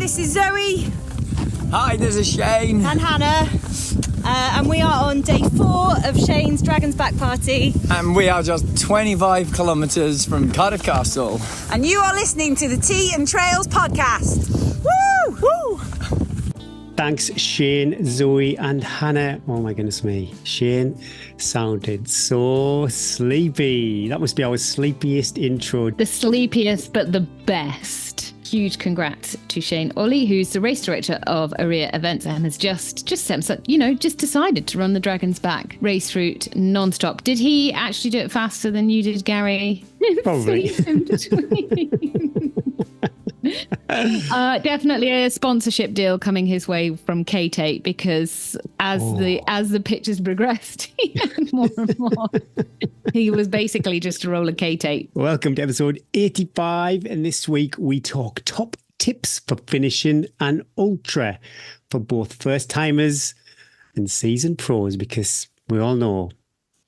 this is Zoe. Hi, this is Shane. And Hannah. And we are on day 4 of Shane's Dragon's Back Party. And we are just 25 kilometres from Cardiff Castle. And you are listening to the Tea and Trails podcast. Woo! Woo! Thanks, Shane, Zoe, and Hannah. Oh my goodness me. Shane sounded so sleepy. That must be our sleepiest intro. The sleepiest, but the best. Huge congrats to Shane Ollie, who's the race director of Area Events and has just decided to run the Dragon's Back race route non-stop. Did he actually do it faster than you did, Gary? Probably. Definitely a sponsorship deal coming his way from K-Tate, because as the pictures progressed, he had more and more. He was basically just a roller K-Tate. Welcome to episode 85, and this week we talk top tips for finishing an ultra for both first-timers and seasoned pros, because we all know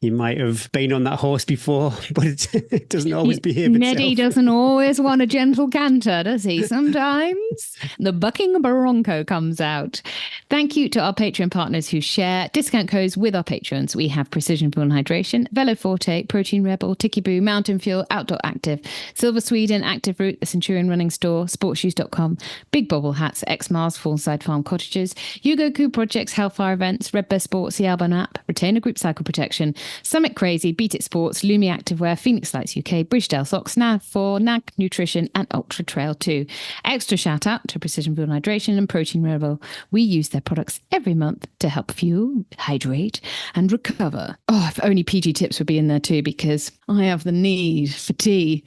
you might have been on that horse before, but it doesn't always behave itself. Neddy doesn't always want a gentle canter, does he? Sometimes the bucking bronco comes out. Thank you to our Patreon partners who share discount codes with our patrons. We have Precision Fuel and Hydration, Velo Forte, Protein Rebel, Tiki Boo, Mountain Fuel, Outdoor Active, Silver Sweden, Active Route, the Centurion Running Store, sportshoes.com, Big Bobble Hats, X Mars, Fallside Farm Cottages, Hugo Coup Projects, Hellfire Events, Red Bear Sports, the Albon app, Retainer Group Cycle Protection, Summit Crazy, Beat It Sports, Lumi Activewear, Phoenix Lights UK, Bridgedale Socks, NAV4, NAG Nutrition, and Ultra Trail 2. Extra shout out to Precision Fuel and Hydration and Protein Rebel. We use their products every month to help fuel, hydrate, and recover. Oh, if only PG Tips would be in there too, because I have the need for tea.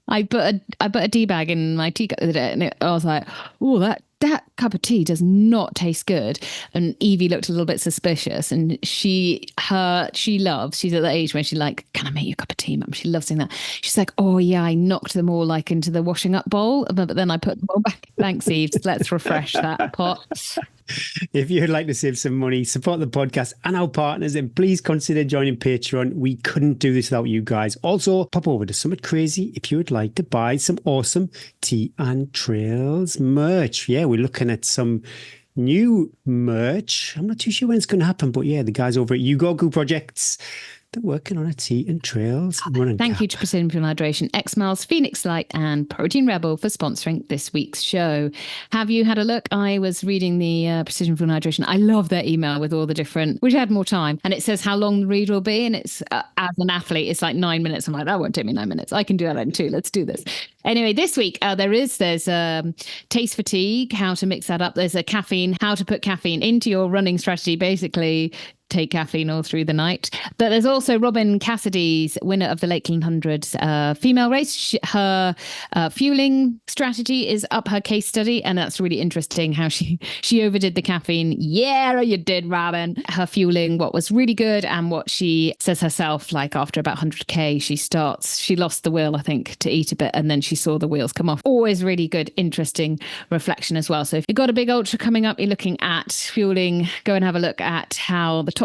I put a tea bag in my tea cup the other day, and I was like, oh, that cup of tea does not taste good. And Evie looked a little bit suspicious, and she's at the age where she's like, can I make you a cup of tea, Mum? She loves doing that. She's like, oh yeah, I knocked them all like into the washing up bowl, but then I put them all back. Thanks, Eve. Let's refresh that pot. If you'd like to save some money, support the podcast and our partners, then please consider joining Patreon. We couldn't do this without you guys. Also, pop over to Summit Crazy if you would like to buy some awesome Tea and Trails merch. Yeah, we're looking at some new merch. I'm not too sure when it's going to happen, but yeah, the guys over at Yugoku Projects, they're working on a Tea and Trails running. Thank you to Precision Fuel and Hydration, X Miles, Phoenix Light, and Protein Rebel for sponsoring this week's show. Have you had a look? I was reading the Precision Fuel and Hydration. I love their email with all the different. Wish I had more time, and it says how long the read will be, and it's as an athlete, it's like 9 minutes. I'm like, that won't take me 9 minutes. I can do that in 2. Let's do this. Anyway, this week there's taste fatigue, how to mix that up. There's a caffeine, how to put caffeine into your running strategy. Basically, take caffeine all through the night. But there's also Robin Cassidy's winner of the Lakeland 100 female race. Her fueling strategy is up her case study, and that's really interesting how she overdid the caffeine. Yeah, you did, Robin. Her fueling, what was really good, and what she says herself, like after about 100k, she lost the will, I think, to eat a bit, and then she saw the wheels come off. Always really good, interesting reflection as well. So if you've got a big ultra coming up, you're looking at fueling, go and have a look at how the top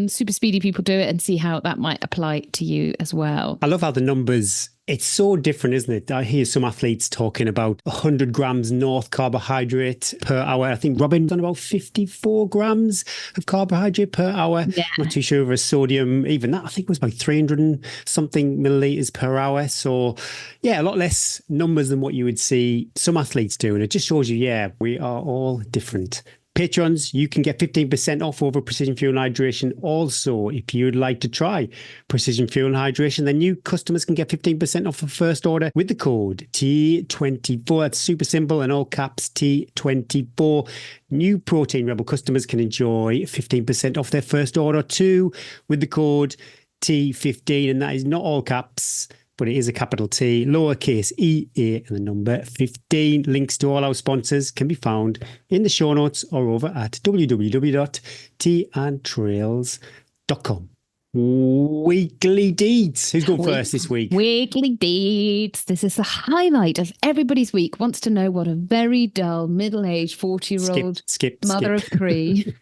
super speedy people do it, and see how that might apply to you as well. I love how the numbers, it's so different, isn't it? I hear some athletes talking about 100 grams north carbohydrate per hour. I think Robin's on about 54 grams of carbohydrate per hour. Yeah. Not too sure of a sodium, even that I think was about 300 and something milliliters per hour. So yeah, a lot less numbers than what you would see some athletes do. And it just shows you, yeah, we are all different. Patrons, you can get 15% off over Precision Fuel and Hydration. Also, if you'd like to try Precision Fuel and Hydration, then new customers can get 15% off the first order with the code T24. That's super simple, and all caps T24. New Protein Rebel customers can enjoy 15% off their first order too with the code T15, and that is not all caps, but it is a capital T, lowercase EA, and the number 15. Links to all our sponsors can be found in the show notes or over at www.teaandtrails.com. Weekly Deeds. Who's going first this week? Weekly Deeds. This is the highlight of everybody's week. Wants to know what a very dull, middle-aged, 40-year-old mother of 3.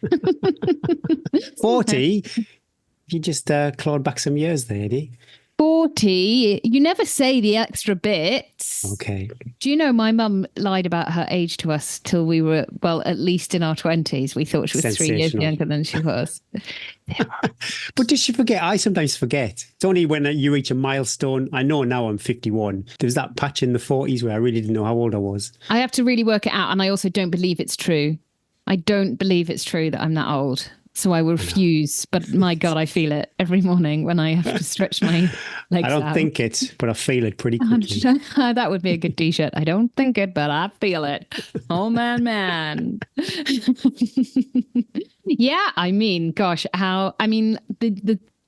40? You just clawed back some years there, Eddie. 40. You never say the extra bits. Okay. Do you know my mum lied about her age to us till we were, well, at least in our 20s. We thought she was 3 years Sensational. younger than she was. But does she forget? I sometimes forget. It's only when you reach a milestone. I know now I'm 51. There was that patch in the 40s where I really didn't know how old I was. I have to really work it out. And I also don't believe it's true. I don't believe it's true that I'm that old. So I will refuse. But my God, I feel it every morning when I have to stretch my legs out. I don't think it, but I feel it pretty quickly. That would be a good t-shirt. I don't think it, but I feel it. Oh, man. Yeah, I mean, gosh,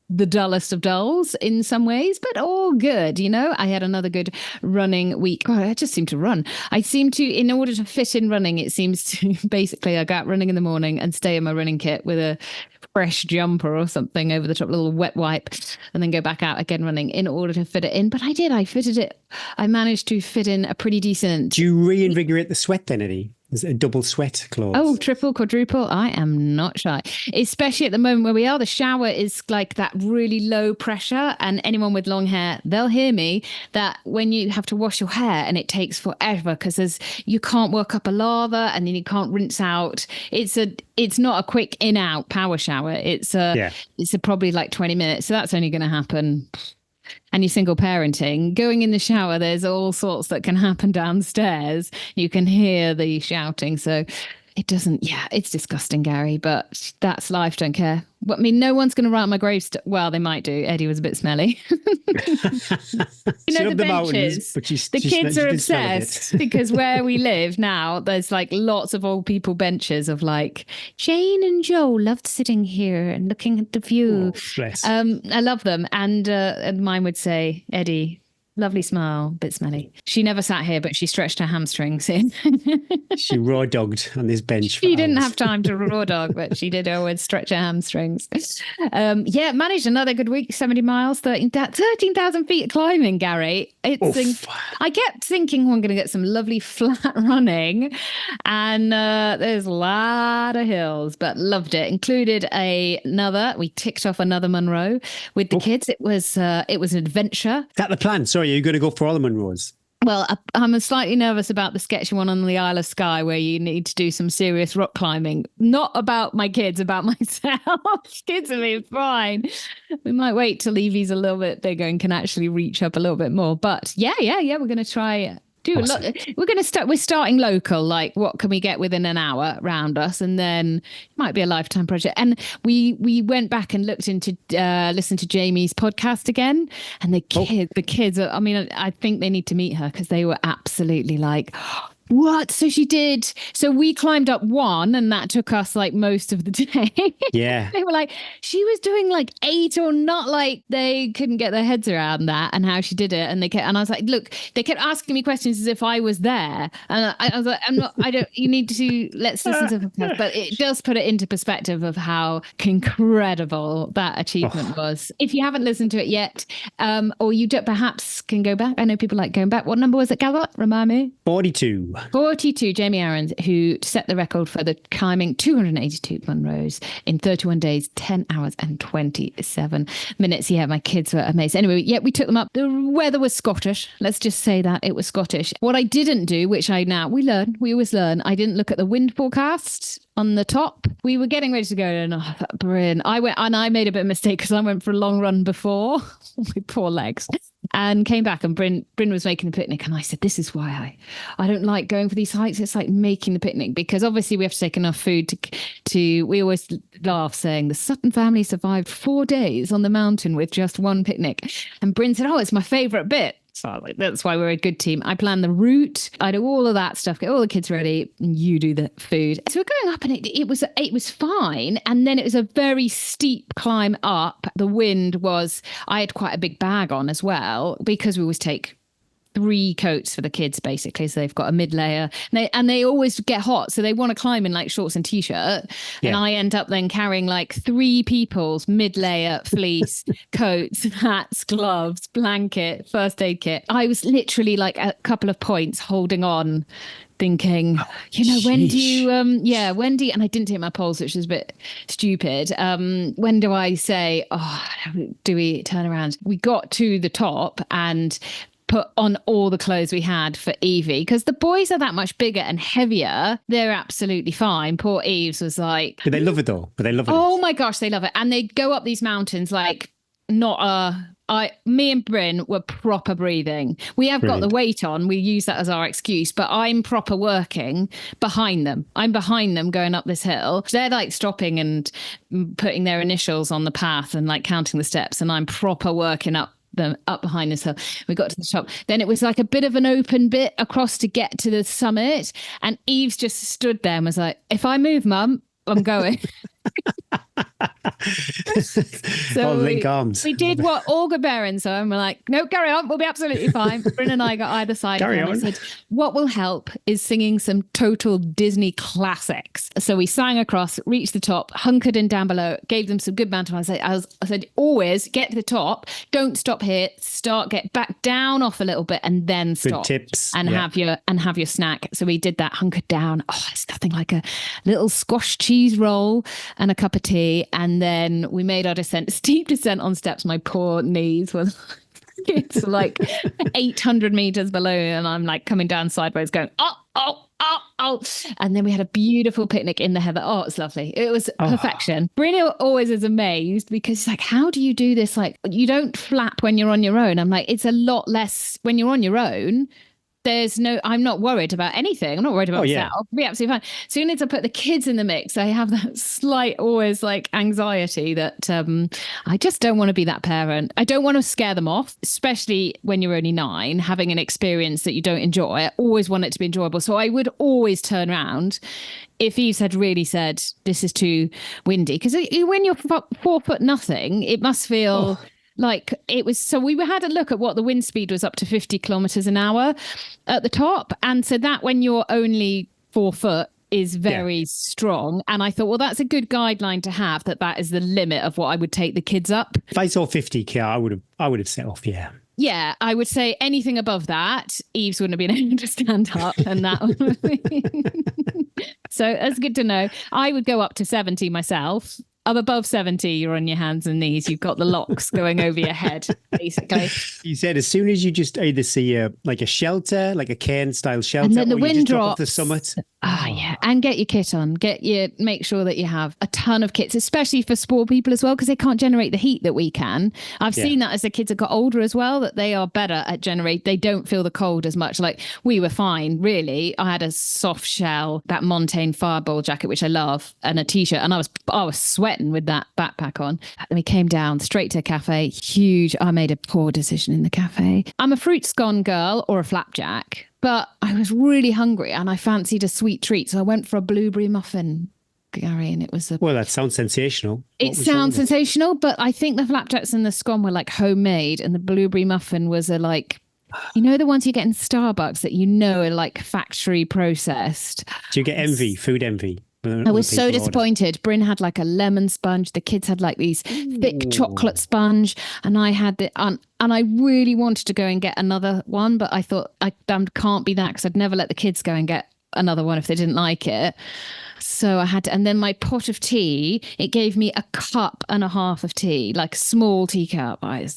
the dullest of dulls in some ways, but all good. You know, I had another good running week. God, I just seem to run. I seem to, in order to fit in running, it seems to basically I go out running in the morning and stay in my running kit with a fresh jumper or something over the top, a little wet wipe, and then go back out again running in order to fit it in. But I fitted it. I managed to fit in a pretty decent. Do you reinvigorate the sweat then, Eddie? Is it a double sweat clause? Oh, triple, quadruple. I am not shy. Especially at the moment where we are. The shower is like that really low pressure. And anyone with long hair, they'll hear me, that when you have to wash your hair and it takes forever because you can't work up a lather and then you can't rinse out. It's not a quick in-out power shower. It's probably like 20 minutes. So that's only going to happen. And you're single parenting, going in the shower, there's all sorts that can happen downstairs. You can hear the shouting. So it's disgusting, Gary, but that's life. Don't care. I mean, no one's going to write on my gravestone. Well, they might do. Eddie was a bit smelly. The benches. The kids are obsessed because where we live now, there's like lots of old people benches of like Jane and Joe loved sitting here and looking at the view. Oh, bless. I love them. And mine would say, Eddie, lovely smile, bit smelly. She never sat here, but she stretched her hamstrings in. She raw dogged on this bench. She didn't have time to raw dog, but she did always stretch her hamstrings. Managed another good week, 70 miles, 13,000 feet of climbing, Gary. I kept thinking I'm going to get some lovely flat running, and there's a lot of hills, but loved it. Included we ticked off another Munro with the kids. It was an adventure. Is that the plan? Sorry, are you going to go for all the Munros? Well, I'm slightly nervous about the sketchy one on the Isle of Skye where you need to do some serious rock climbing. Not about my kids, about myself. Kids will be fine. We might wait till Evie's a little bit bigger and can actually reach up a little bit more. But yeah, we're going to try do awesome. A lot. We're starting local, like what can we get within an hour around us, and then it might be a lifetime project. And we went back and listened to Jamie's podcast again, and the kids are, I mean, I think they need to meet her because they were absolutely like, what? So she did. So we climbed up one, and that took us like most of the day. Yeah. They were like, she was doing like 8 or not, like they couldn't get their heads around that and how she did it. And I was like, look, they kept asking me questions as if I was there. And I was like, you need to, let's listen to the podcast. But it does put it into perspective of how incredible that achievement was. If you haven't listened to it yet, or you perhaps can go back. I know people like going back. What number was it, Gavin? Remind me. 42, Jamie Aarons, who set the record for the climbing 282 Munros in 31 days, 10 hours and 27 minutes. Yeah, my kids were amazing. Anyway, yeah, we took them up. The weather was Scottish. Let's just say that it was Scottish. What I didn't do, which we always learn, I didn't look at the wind forecast on the top. We were getting ready to go, and Bryn. I made a bit of a mistake because I went for a long run before with poor legs. And came back, and Bryn was making a picnic, and I said, this is why I don't like going for these hikes. It's like making the picnic, because obviously we have to take enough food to we always laugh saying the Sutton family survived 4 days on the mountain with just one picnic. And Bryn said, it's my favourite bit. So that's why we're a good team. I plan the route. I do all of that stuff, get all the kids ready, and you do the food. So we're going up, and it was fine. And then it was a very steep climb up. The wind was, I had quite a big bag on as well, because we always take 3 coats for the kids, basically. So they've got a mid layer, and they always get hot. So they want to climb in like shorts and t-shirt. Yeah. And I end up then carrying like 3 people's mid layer fleece, coats, hats, gloves, blanket, first aid kit. I was literally like a couple of points holding on, thinking, when do you, and I didn't take my pulse, which was a bit stupid. When do I say, do we turn around? We got to the top and put on all the clothes we had for Evie, because the boys are that much bigger and heavier. They're absolutely fine. Poor Eves was like, but they love it though. Oh my gosh, they love it. And they go up these mountains like me and Bryn were proper breathing. We have got the weight on. We use that as our excuse, but I'm proper working behind them. I'm behind them going up this hill. They're like stopping and putting their initials on the path and like counting the steps. And I'm proper working up behind this hill. We got to the top. Then it was like a bit of an open bit across to get to the summit. And Eve's just stood there and was like, if I move, Mum, I'm going. So link arms. We did what all good parents are, and we're like, no, carry on, we'll be absolutely fine. Bryn and I got either side. Carry on. I said, what will help is singing some total Disney classics. So we sang across, reached the top, hunkered in down below, gave them some good banter. I said, always get to the top, don't stop here, get back down off a little bit, and then stop. Good tips. And have your snack. So we did that, hunkered down. Oh, it's nothing like a little squash cheese roll and a cup of tea. And then we made our descent, steep descent on steps. My poor knees were it's like 800 meters below, and I'm like coming down sideways going, oh. And then we had a beautiful picnic in the heather. Oh, it's lovely. It was perfection. Brino always is amazed because he's like, how do you do this? Like, you don't flap when you're on your own. I'm like, it's a lot less when you're on your own. I'm not worried about anything. I'm not worried about myself. I'll be absolutely fine. As soon as I put the kids in the mix, I have that slight, always like anxiety that I just don't want to be that parent. I don't want to scare them off, especially when you're only 9, having an experience that you don't enjoy. I always want it to be enjoyable. So I would always turn around if Eve had really said, this is too windy. Because when you're 4 foot nothing, it must feel... like it was. So we had a look at what the wind speed was, up to 50 kilometers an hour at the top. And so that when you're only 4 foot is very strong. And I thought, well, that's a good guideline to have, that is the limit of what I would take the kids up. If I saw 50 I would have set off. Yeah, I would say anything above that, Eves wouldn't have been able to stand up, and that would be... So it's good to know. I would go up to 70 myself. Up above 70, you're on your hands and knees. You've got the locks going over your head, basically. You said as soon as you just either see a shelter, like a cairn-style shelter, and then the or wind you just drops drop off the summit. Yeah, and get your kit on. Make sure that you have a ton of kits, especially for sport people as well, because they can't generate the heat that we can. I've seen that as the kids have got older as well, that they are better at they don't feel the cold as much. Like we were fine, really. I had a soft shell, that Montane Fireball jacket, which I love, and a t-shirt, and I was sweating with that backpack on. And we came down straight to a cafe. Huge. I made a poor decision in the cafe. I'm a fruit scone girl or a flapjack. But I was really hungry and I fancied a sweet treat. So I went for a blueberry muffin, Gary, and it was Well, that sounds sensational. It sounds sensational, but I think the flapjacks and the scone were like homemade, and the blueberry muffin was the ones you get in Starbucks that are like factory processed. Do you get envy, food envy? I was so disappointed. Bryn had like a lemon sponge. The kids had like these thick chocolate sponge, and I had and I really wanted to go and get another one, but I thought I can't be that, because I'd never let the kids go and get another one if they didn't like it. So I had to, and then my pot of tea, it gave me a cup and a half of tea, like a small teacup. I'm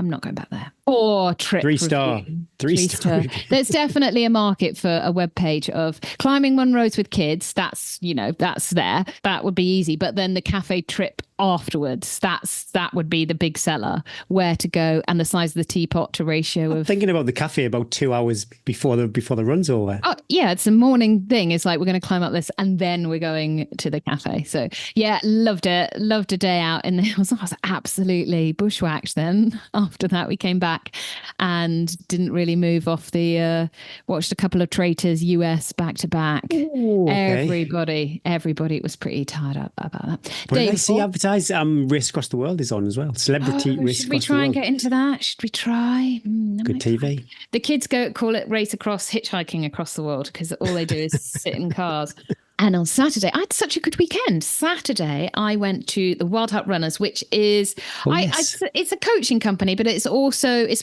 not going back there. Or trip. 3-star. 3-star. There's definitely a market for a web page of climbing Munros with kids. That's there. That would be easy. But then the cafe trip afterwards, that would be the big seller. Where to go and the size of the teapot to ratio of. Thinking about the cafe about 2 hours before the run's over. Oh yeah, it's a morning thing. It's like we're going to climb up this and then we're going to the cafe. So yeah, loved it. Loved a day out in the hills. I was absolutely bushwhacked then. After that, we came back. back and didn't really move off the, watched a couple of Traitors US back to back. Ooh, okay. Everybody was pretty tired up about that. What did I see advertised? Race Across the World is on as well. Celebrity Race should we Across the try World. and get into that? Should we try? Good TV. The kids call it Race Across, hitchhiking across the world, because all they do is sit in cars. And on Saturday, I had such a good weekend. Saturday, I went to the Wild Heart Runners, which is, it's a coaching company, but it's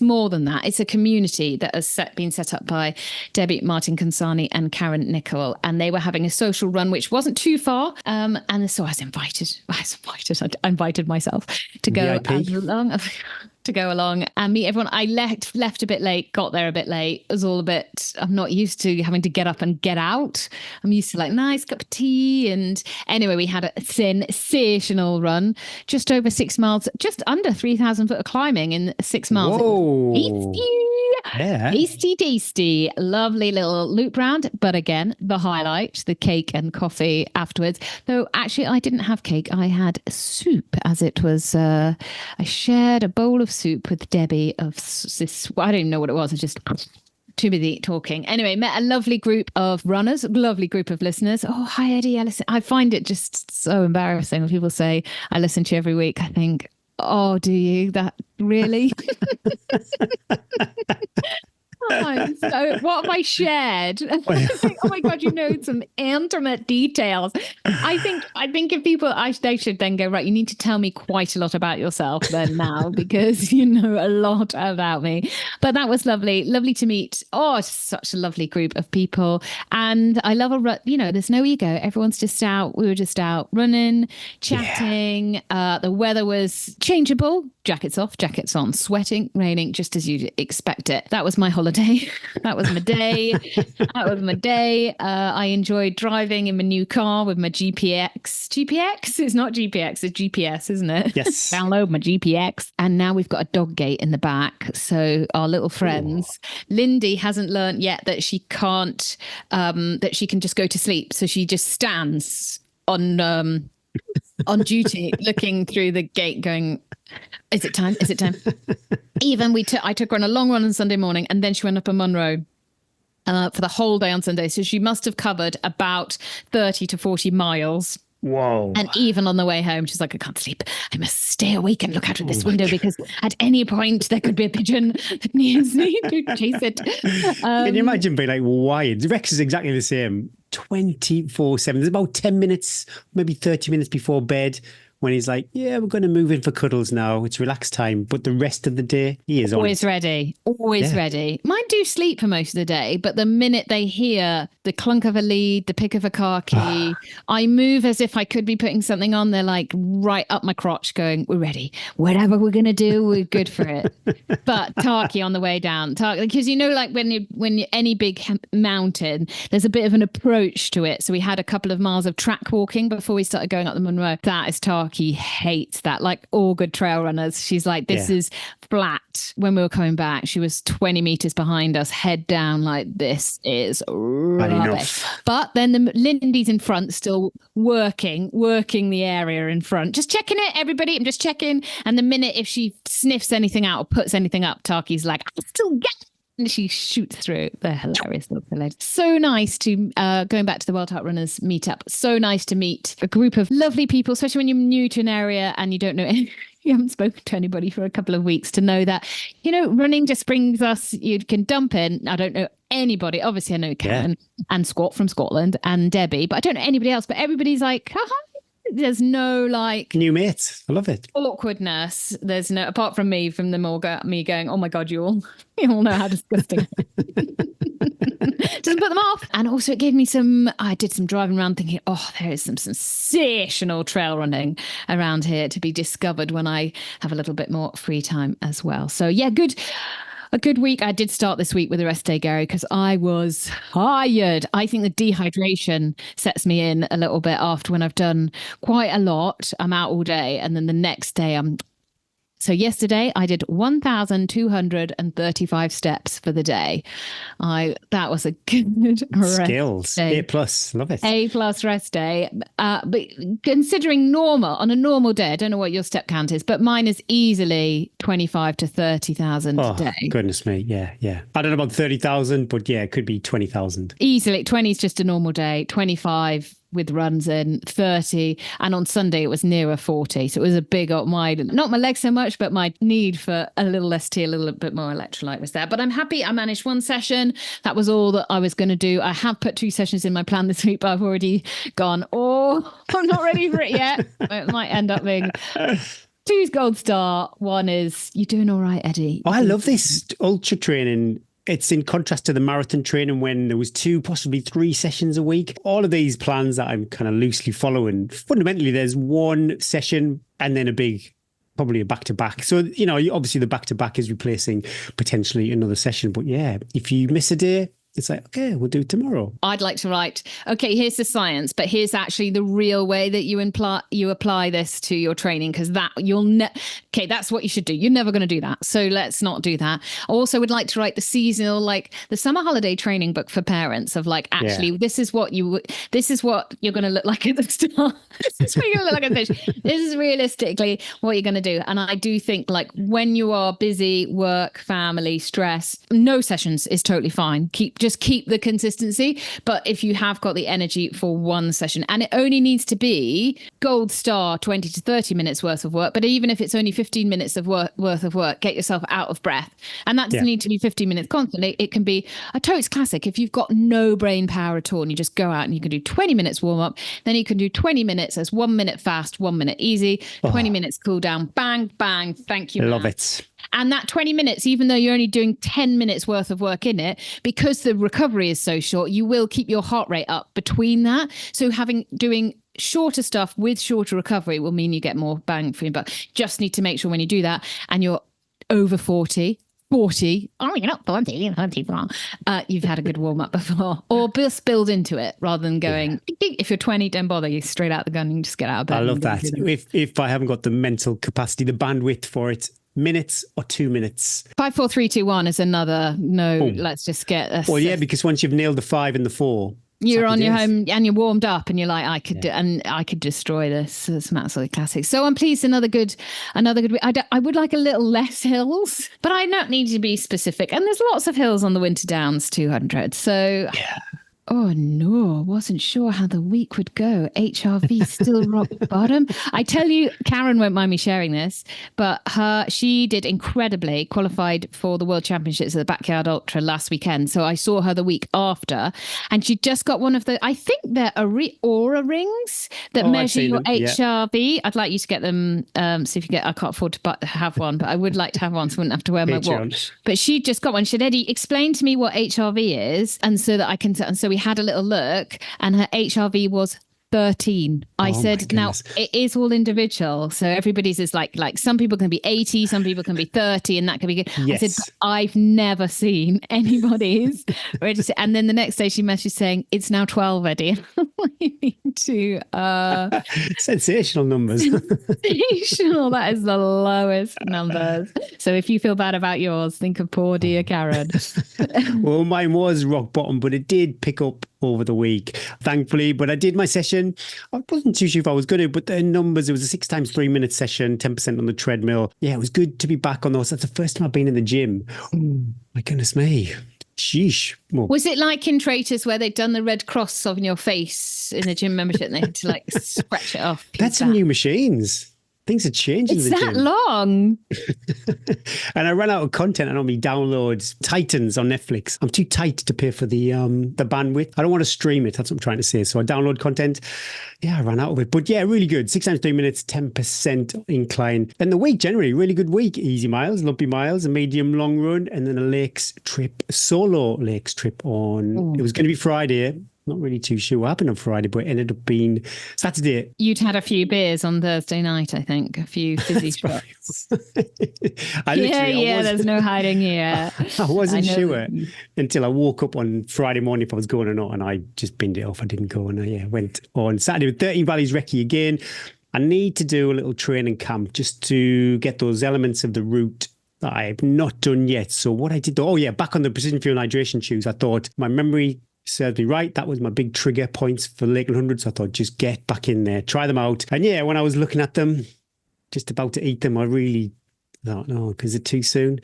more than that. It's a community that has been set up by Debbie Martin Consani and Karen Nicol. And they were having a social run, which wasn't too far. And so I invited myself to go along. To go along and meet everyone. I left a bit late, got there a bit late. It was all a bit, I'm not used to having to get up and get out. I'm used to like nice cup of tea. And anyway, we had a sensational run, just over 6 miles, just under 3,000 foot of climbing in 6 miles. Whoa. Tasty, lovely little loop round. But again, the highlight, the cake and coffee afterwards. Though actually I didn't have cake. I had soup, as it was, I shared a bowl of soup with Debbie of this, I don't even know what it was. I just too busy talking. Anyway, met a lovely group of runners, lovely group of listeners. Oh, hi Eddie. I find it just so embarrassing when people say I listen to you every week. I think, oh, do you? That really? So what have I shared? I think, oh my God, you know some intimate details. I think if people, they should then go, right, you need to tell me quite a lot about yourself then now, because you know a lot about me. But that was lovely to meet. Oh, such a lovely group of people. And I love there's no ego. Everyone's just out. We were just out running, chatting. Yeah. The weather was changeable. Jackets off, jackets on, sweating, raining, just as you'd expect it. That was my holiday. That was my day. I enjoyed driving in my new car with my GPX. It's not GPX, it's GPS, isn't it? Yes. Download my GPX. And now we've got a dog gate in the back. So our little friends, Lindy hasn't learned yet that she can't, that she can just go to sleep. So she just stands on duty, looking through the gate going, is it time? Even I took her on a long run on Sunday morning, and then she went up on Munro for the whole day on Sunday. So she must have covered about 30 to 40 miles. Whoa. And even on the way home, she's like, I can't sleep. I must stay awake and look out of this window because at any point there could be a pigeon that needs me to chase it. Can you imagine being like wired? Rex is exactly the same. 24/7. There's about 10 minutes, maybe 30 minutes before bed when he's like, yeah, we're going to move in for cuddles now. It's relax time. But the rest of the day, he is always ready. Ready. Mine do sleep for most of the day, but the minute they hear the clunk of a lead, the pick of a car key, I move as if I could be putting something on. They're like right up my crotch going, we're ready. Whatever we're going to do, we're good for it. But Tarky on the way down, because you know, like when you any big mountain, there's a bit of an approach to it. So we had a couple of miles of track walking before we started going up the Munro. That is Tarky. Hates that, like all good trail runners. She's like, this is flat. When we were coming back, she was 20 meters behind us, head down, like this is rubbish. But then Lindy's in front, still working the area in front, just checking it, everybody. I'm just checking. And the minute if she sniffs anything out or puts anything up, Tarky's like, I still get it. And she shoots through. They're hilarious. So nice to, going back to the Wild Heart Runners meetup, so nice to meet a group of lovely people, especially when you're new to an area and you don't know you haven't spoken to anybody for a couple of weeks, to know that, you know, running just brings us, you can dump in. I don't know anybody. Obviously, I know Karen and Scott from Scotland and Debbie, but I don't know anybody else. But everybody's like, haha. There's no like new mates. I love it. Awkwardness. There's no, apart from me, from them all me going, oh my God, you all know how disgusting. Doesn't put them off. And also it gave me I did some driving around thinking, oh, there is some sensational trail running around here to be discovered when I have a little bit more free time as well. So yeah, a good week. I did start this week with a rest day, Gary, because I was tired. I think the dehydration sets me in a little bit after when I've done quite a lot. I'm out all day, and then the next day I'm So yesterday I did 1,235 steps for the day. That was a good skills. Day. A+, love it. A+ rest day. But considering on a normal day, I don't know what your step count is, but mine is easily 25 to 30,000 a day. Goodness me, yeah. I don't know about 30,000, but yeah, it could be 20,000. Easily, 20 is just a normal day. 25 with runs in, 30, and on Sunday it was nearer 40. So it was a big not my legs so much, but my need for a little less tea, a little bit more electrolyte was there. But I'm happy I managed one session. That was all that I was going to do. I have put 2 sessions in my plan this week, but I've already gone, I'm not ready for it yet. It might end up being 2's gold star. 1 is, you're doing all right, Eddie. I love this ultra training. It's in contrast to the marathon training when there was 2, possibly 3 sessions a week. All of these plans that I'm kind of loosely following, fundamentally, there's 1 session and then probably a back-to-back. So, obviously the back-to-back is replacing potentially another session. But yeah, if you miss a day, it's like, okay, we'll do it tomorrow. I'd like to write, okay, here's the science, but here's actually the real way that you apply this to your training, because that's what you should do. You're never going to do that. So let's not do that. I also would like to write the seasonal, like the summer holiday training book for parents of like, actually, this is what you're going to look like at the start. This is what you're going to look like at the finish. This is realistically what you're going to do. And I do think like when you are busy, work, family, stress, no sessions is totally fine. Just keep the consistency. But if you have got the energy for 1 session, and it only needs to be gold star 20 to 30 minutes worth of work, but even if it's only 15 minutes of worth of work, get yourself out of breath. And that doesn't need to be 15 minutes constantly. It can be a totes classic. If you've got no brain power at all and you just go out and you can do 20 minutes warm up, then you can do 20 minutes as 1 minute fast, 1 minute easy, 20 minutes cool down, bang, bang. Thank you. Love it. And that 20 minutes, even though you're only doing 10 minutes worth of work in it, because the recovery is so short, you will keep your heart rate up between that. So doing shorter stuff with shorter recovery will mean you get more bang for your buck. Just need to make sure when you do that and you're over 40, you're not 40, you've had a good warm up before, or just build into it rather than going, if you're 20, don't bother, you straight out the gun and just get out of bed. I love that. If I haven't got the mental capacity, the bandwidth for it, minutes or 2 minutes. 5, 4, 3, 2, 1 is another let's just get a well, yeah, because once you've nailed the 5 and the 4, you're on your home and you're warmed up and you're like, I could destroy this. It's absolutely classic. So I'm pleased. Another good week. I would like a little less hills, but I don't need to be specific. And there's lots of hills on the Winter Downs 200. So yeah. Oh no, wasn't sure how the week would go. HRV still rock bottom. I tell you, Karen won't mind me sharing this, but she did incredibly, qualified for the World Championships at the Backyard Ultra last weekend. So I saw her the week after, and she just got one of the, I think they're Aura rings that measure your HRV. I'd like you to get them, see if you get, I can't afford to have one, but I would like to have one so I wouldn't have to wear my watch. But she just got one. She said, Eddie, explain to me what HRV is, and so that I can, and so we had a little look, and her HRV was 13. I said, now it is all individual. So everybody's is like some people can be 80, some people can be 30, and that can be good. Yes. I said, I've never seen anybody's register. And then the next day she messaged saying, it's now 12, Eddie. You need to sensational numbers. Sensational. That is the lowest numbers. So if you feel bad about yours, think of poor dear Karen. Well, mine was rock bottom, but it did pick up over the week, thankfully. But I did my session. I wasn't too sure if I was going to, but the numbers, it was a 6 times 3 minute session, 10% on the treadmill. Yeah, it was good to be back on those. That's the first time I've been in the gym. Oh, my goodness me. Sheesh. Well, was it like in Traitors where they'd done the red cross on your face in the gym membership and they had to like scratch it off? That's some new machines. Things are changing. It's that long. And I ran out of content and on me downloads Titans on Netflix. I'm too tight to pay for the bandwidth. I don't want to stream it. That's what I'm trying to say. So I download content. Yeah, I ran out of it. But yeah, really good. 6 times 3 minutes, 10% incline. And the week generally, really good week. Easy miles, lumpy miles, a medium long run, and then a lakes trip, solo lakes trip on. It was going to be Friday. Not really too sure what happened on Friday, but it ended up being Saturday. You'd had a few beers on Thursday night, I think. A few fizzy shots. There's no hiding here. I wasn't sure until I woke up on Friday morning if I was going or not, and I just binned it off. I didn't go, and I went on Saturday with 13 Valleys Recce again. I need to do a little training camp just to get those elements of the route that I've not done yet. So what I did, back on the precision fuel hydration shoes, I thought my memory served me right. That was my big trigger points for Lakeland 100. So I thought, just get back in there, try them out. And yeah, when I was looking at them, just about to eat them, I really thought, no, because it's too soon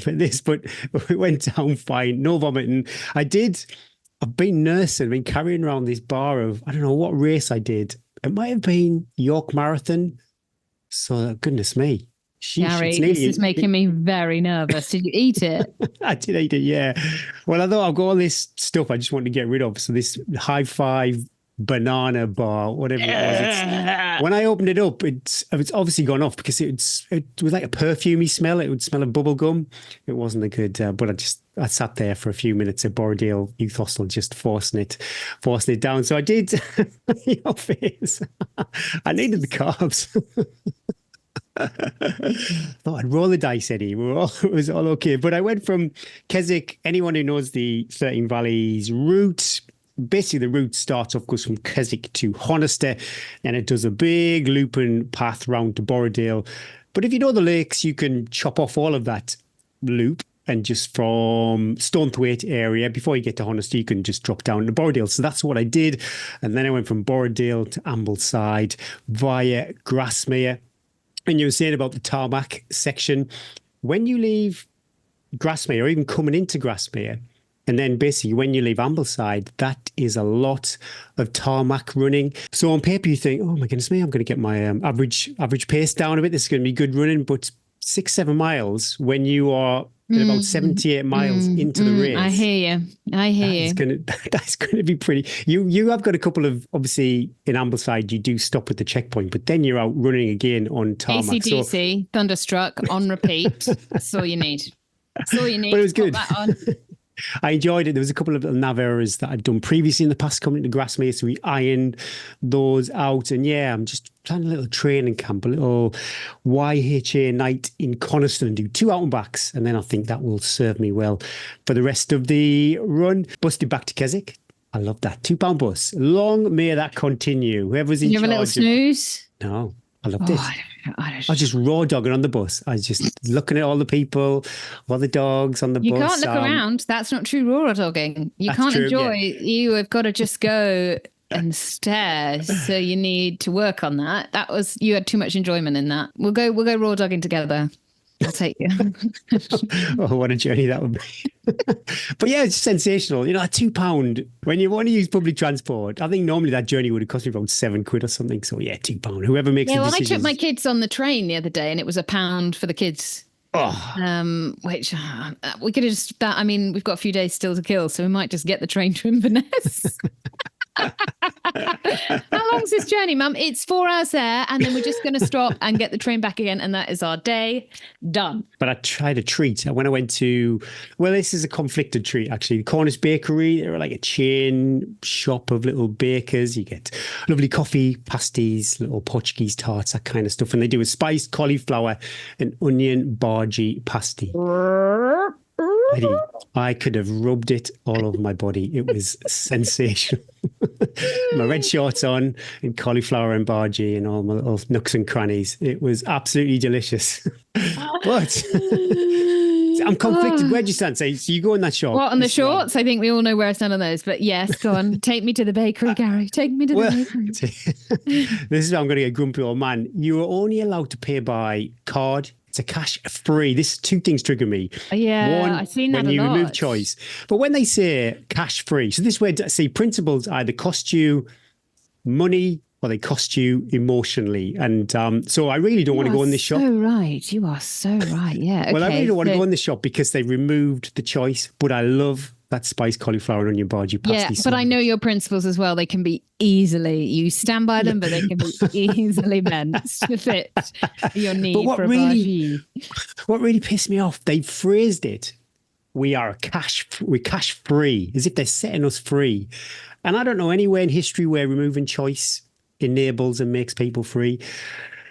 for this. But it went down fine, no vomiting. I've been nursing, been carrying around this bar of, I don't know what race I did. It might have been York Marathon. So goodness me. Gary, this is making me very nervous. Did you eat it? I did eat it, yeah. Well, I thought I've got all this stuff I just want to get rid of. So this high five banana bar, whatever it was. When I opened it up, it's obviously gone off because it was like a perfumey smell. It would smell of bubble gum. It wasn't a good, but I sat there for a few minutes at Borrowdale Youth Hostel just forcing it down. So I did. Your face. I needed the carbs. Thought I'd roll the dice, Eddie. It was all okay. But I went from Keswick. Anyone who knows the 13 Valleys route, basically the route goes from Keswick to Honister, and it does a big looping path round to Borrowdale. But if you know the lakes, you can chop off all of that loop. And just from Stonethwaite area, before you get to Honister, you can just drop down to Borrowdale. So that's what I did. And then I went from Borrowdale to Ambleside via Grasmere. And you were saying about the tarmac section. When you leave Grasmere, or even coming into Grasmere, and then basically when you leave Ambleside, that is a lot of tarmac running. So on paper, you think, oh my goodness me, I'm going to get my average pace down a bit. This is going to be good running. But 6-7 miles when you are at about 78 miles into the race. I hear you. That's going to be pretty. You have got a couple of, obviously in Ambleside, you do stop at the checkpoint, but then you're out running again on tarmac. AC/DC, Thunderstruck on repeat. That's all you need. That's all you need. But it was good. That on. I enjoyed it. There was a couple of little nav errors that I'd done previously in the past coming into Grasmere, so we ironed those out. And yeah, I'm just planning a little training camp, a little YHA night in Coniston, and do 2 out and backs. And then I think that will serve me well for the rest of the run. Busted back to Keswick. I love that. £2 bus. Long may that continue. Whoever's in charge. You have a little snooze? No, I loved it. I was just raw dogging on the bus. I was just looking at all the people, all the dogs on the bus. You can't look around. That's not true raw dogging. You can't enjoy. Yeah. You have got to just go and stare. So you need to work on that. You had too much enjoyment in that. We'll go raw dogging together. I'll take you. Oh, what a journey that would be. But yeah, it's sensational. You know, £2 when you want to use public transport. I think normally that journey would have cost me about £7 or something. So yeah, £2. Whoever makes the decisions. I took my kids on the train the other day and it was £1 for the kids. Oh. Which we could have just that. I mean, we've got a few days still to kill, so we might just get the train to Inverness. How long's this journey, Mum? It's 4 hours there, and then we're just going to stop and get the train back again, and that is our day done. But I tried a treat when I went to, this is a conflicted treat actually. The Cornish Bakery, they're like a chain shop of little bakers. You get lovely coffee, pasties, little Portuguese tarts, that kind of stuff, and they do a spiced cauliflower and onion bargee pasty. Eddie, I could have rubbed it all over my body. It was sensational. My red shorts on and cauliflower and bargee and all my little nooks and crannies. It was absolutely delicious. But I'm conflicted. Where'd you stand? So you go in that shop. What, on the shorts? I think we all know where I stand on those. But yes, go on. Take me to the bakery, Gary. Take me to the bakery. This is how I'm going to get grumpy old man. You are only allowed to pay by card. It's a cash free. This 2 things trigger me. Yeah, one, I've seen that when a you lot. remove choice. But when they say cash free, so this way, see, principles either cost you money or they cost you emotionally. And so I really don't want to go in this shop. So right. You are so right. Yeah. Okay, well, I really don't want to go in this shop because they removed the choice, but I love that spiced cauliflower and onion bargee pasty. Yeah, but I know your principles as well. They can be you stand by them, but they can be easily bent to fit your need for a bargee. What really pissed me off, they phrased it, we're cash free, as if they're setting us free. And I don't know anywhere in history where removing choice enables and makes people free.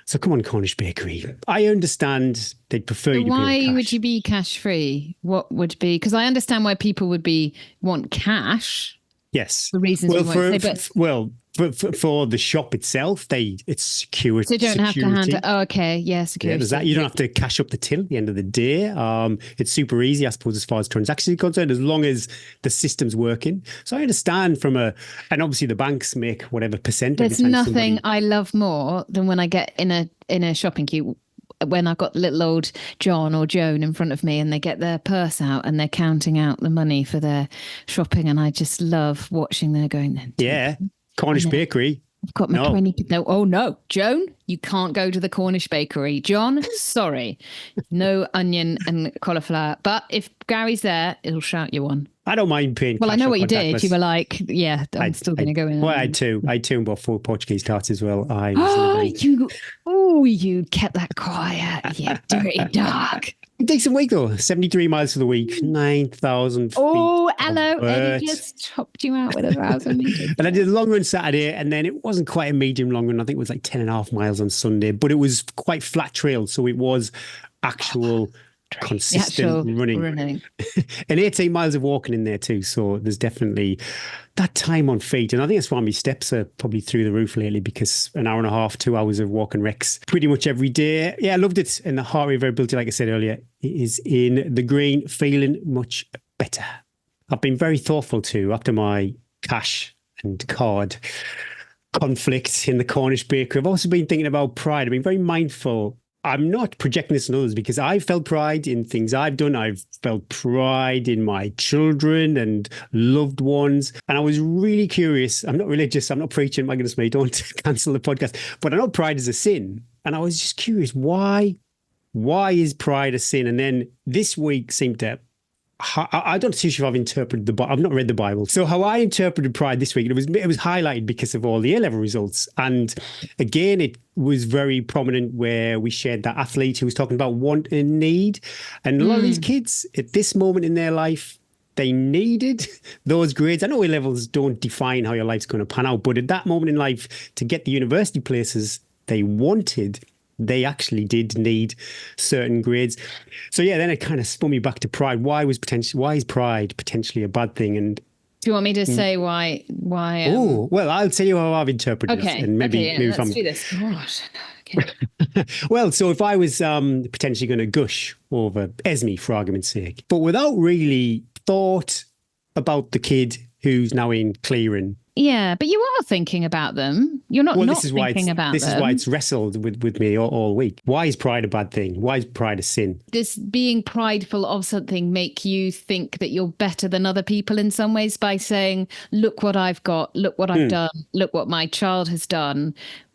So come on, Cornish Bakery. I understand they'd prefer you to why be cash. would you be cash free? What would be? Because I understand why people would want cash. Yes. For reasons For the shop itself, it's secure. So you don't have to hand it. Oh, okay. Yeah, security. Yeah, there's that. You don't have to cash up the till at the end of the day. It's super easy, I suppose, as far as transactions are concerned, as long as the system's working. So I understand and obviously the banks make whatever percent. There's nothing I love more than when I get in a shopping queue, when I've got little old John or Joan in front of me and they get their purse out and they're counting out the money for their shopping. And I just love watching them going. Yeah. Cornish Bakery. I've got my 20. No, oh no, Joan, you can't go to the Cornish Bakery. John, sorry. No onion and cauliflower. But if Gary's there, it'll shout you one. I don't mind paying. Well, I know what you did. You were like, yeah, I'm still going to go in. Well, I had two and bought 4 Portuguese tarts as well. You kept that quiet. You dirty dog. Decent week though. 73 miles for the week, 9,000 feet. Oh, hello. Eddie just chopped you out with 1,000 meters. And I did a long run Saturday, and then it wasn't quite a medium long run. I think it was like 10.5 miles on Sunday, but it was quite flat trail. So it was actual consistent running. And 18 miles of walking in there too. So there's definitely that time on feet. And I think that's why my steps are probably through the roof lately, because an hour and a half, 2 hours of walking recs pretty much every day. Yeah, I loved it. And the heart rate variability, like I said earlier, is in the green, feeling much better. I've been very thoughtful too after my cash and card conflict in the Cornish Bakery. I've also been thinking about pride. I've been very mindful. I'm not projecting this on others, because I felt pride in things I've done. I've felt pride in my children and loved ones. And I was really curious. I'm not religious. I'm not preaching. My goodness me, don't cancel the podcast. But I know pride is a sin. And I was just curious, why is pride a sin? And then this week seemed to, I don't see if I've interpreted the Bible. I've not read the Bible. So how I interpreted pride this week, it was highlighted because of all the A-level results. And again, it was very prominent where we shared that athlete who was talking about want and need. And a lot of these kids at this moment in their life, they needed those grades. I know A-levels don't define how your life's going to pan out, but at that moment in life, to get the university places they actually did need certain grades. So yeah, then it kind of spun me back to pride. Why is pride potentially a bad thing? And do you want me to say why? Oh, well, I'll tell you how I've interpreted it, and maybe let's do this. Gosh. Okay. Well, so if I was potentially going to gush over Esme, for argument's sake, but without really thought about the kid who's now in clearing. Yeah, but you are thinking about them. You're not thinking about them. This is why it's wrestled with me all week. Why is pride a bad thing? Why is pride a sin? Does being prideful of something make you think that you're better than other people in some ways by saying, look what I've got, look what I've done, look what my child has done.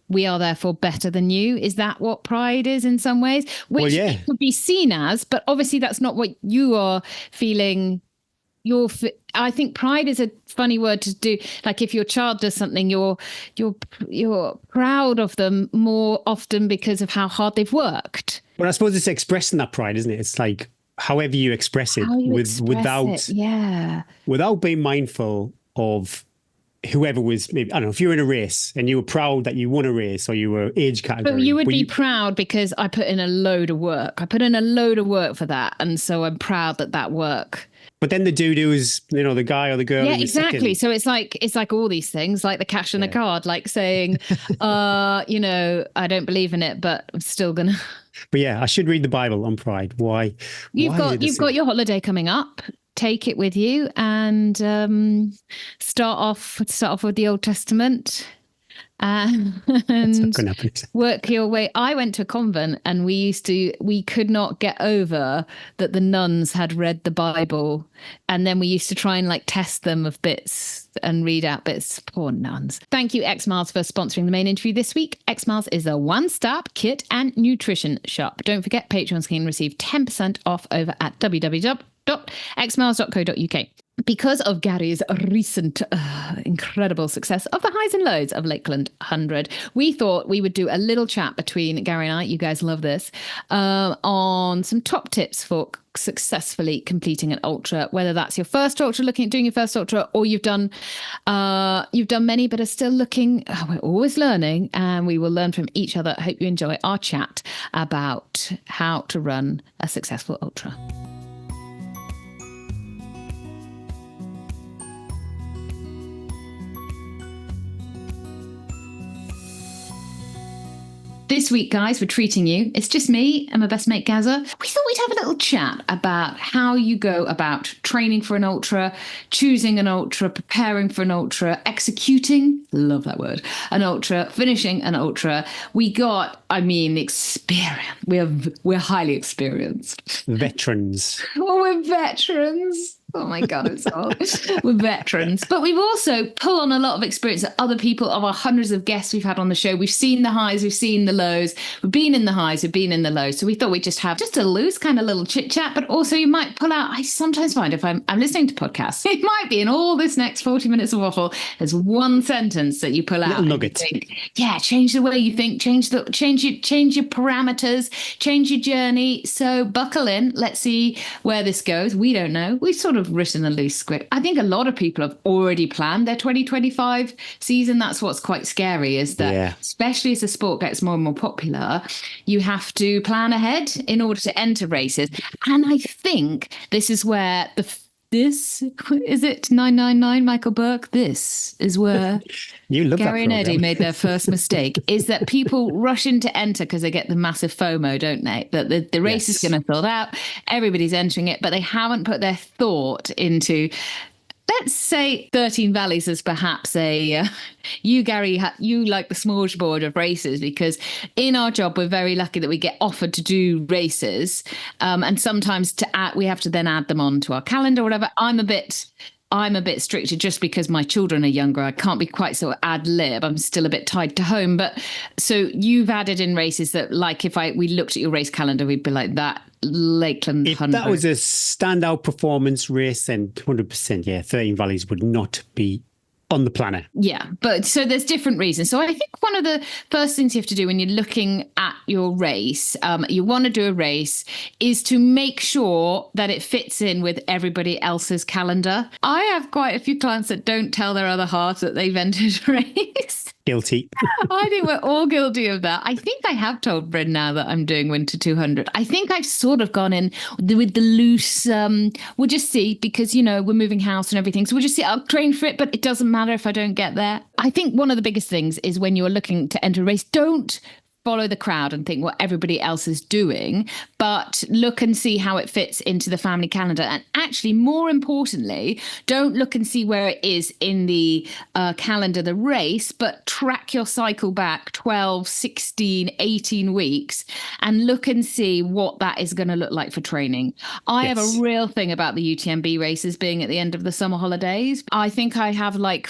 We are therefore better than you. Is that what pride is in some ways? Which it could be seen as, but obviously that's not what you are feeling. I think pride is a funny word to do. Like if your child does something, you're proud of them more often because of how hard they've worked. Well, I suppose it's expressing that pride, isn't it? It's like however you express it without being mindful of whoever was, maybe, I don't know, if you're in a race and you were proud that you won a race or you were age category. But you would be proud because I put in a load of work. I put in a load of work for that. And so I'm proud that work. But then the doo-doo is, the guy or the girl. Yeah, exactly. So it's like all these things, like the cash and the card, like saying, I don't believe in it, but I'm still going to. But yeah, I should read the Bible on pride. Why? You've got your holiday coming up. Take it with you and start off with the Old Testament. And work your way. I went to a convent and we could not get over that the nuns had read the Bible, and then we used to try and like test them of bits and read out bits. Poor nuns. Thank you, X Miles, for sponsoring the main interview this week. X Miles is a one-stop kit and nutrition shop. Don't forget, patrons can receive 10% off over at www.xmiles.co.uk. Because of Gary's recent incredible success of the highs and lows of Lakeland 100, we thought we would do a little chat between Gary and I, you guys love this, on some top tips for successfully completing an ultra, whether that's your first ultra, looking at doing your first ultra, or you've done many but are still looking. We're always learning, and we will learn from each other. I hope you enjoy our chat about how to run a successful ultra. This week, guys, we're treating you. It's just me and my best mate, Gaza. We thought we'd have a little chat about how you go about training for an ultra, choosing an ultra, preparing for an ultra, executing, love that word, an ultra, finishing an ultra. We got, experience. We're highly experienced. Veterans. Well, we're veterans. Oh my God, it's all. We're veterans. But we've also pulled on a lot of experience that other people, of our hundreds of guests we've had on the show. We've seen the highs, we've seen the lows. We've been in the highs, we've been in the lows. So we thought we'd just have just a loose kind of little chit chat. But also you might pull out, I sometimes find if I'm listening to podcasts, it might be in all this next 40 minutes of waffle, there's one sentence that you pull out. Little nugget. Yeah, change the way you think, change your parameters, change your journey. So buckle in. Let's see where this goes. We don't know. We've sort of written a loose script. I think a lot of people have already planned their 2025 season. That's what's quite scary, is that especially as the sport gets more and more popular, you have to plan ahead in order to enter races. And I think this is where this is it 999 Michael Burke. This is where you love Gary and that Eddie made their first mistake, is that people rush in to enter because they get the massive FOMO, don't they? That the race is going to sold out, everybody's entering it, but they haven't put their thought into, let's say 13 Valleys as perhaps you, Gary, you like the smorgasbord of races, because in our job, we're very lucky that we get offered to do races. And sometimes we have to then add them on to our calendar or whatever. I'm a bit stricter just because my children are younger. I can't be quite so ad lib. I'm still a bit tied to home. But so you've added in races that, like, if we looked at your race calendar, we'd be like that. Lakeland 100. If that was a standout performance race, then 100%, 13 Valleys would not be on the planner. Yeah, but so there's different reasons. So I think one of the first things you have to do when you're looking at your race, you want to do a race, is to make sure that it fits in with everybody else's calendar. I have quite a few clients that don't tell their other half that they've entered a race. Guilty. I think we're all guilty of that. I think I have told Bryn now that I'm doing Winter 200. I think I've sort of gone in with the loose, we'll just see, because, we're moving house and everything. So we'll just see, I'll train for it, but it doesn't matter if I don't get there. I think one of the biggest things is when you're looking to enter a race, don't follow the crowd and think what everybody else is doing, but look and see how it fits into the family calendar. And actually, more importantly, don't look and see where it is in the calendar, the race, but track your cycle back 12, 16, 18 weeks and look and see what that is going to look like for training. I have a real thing about the UTMB races being at the end of the summer holidays. I think I have I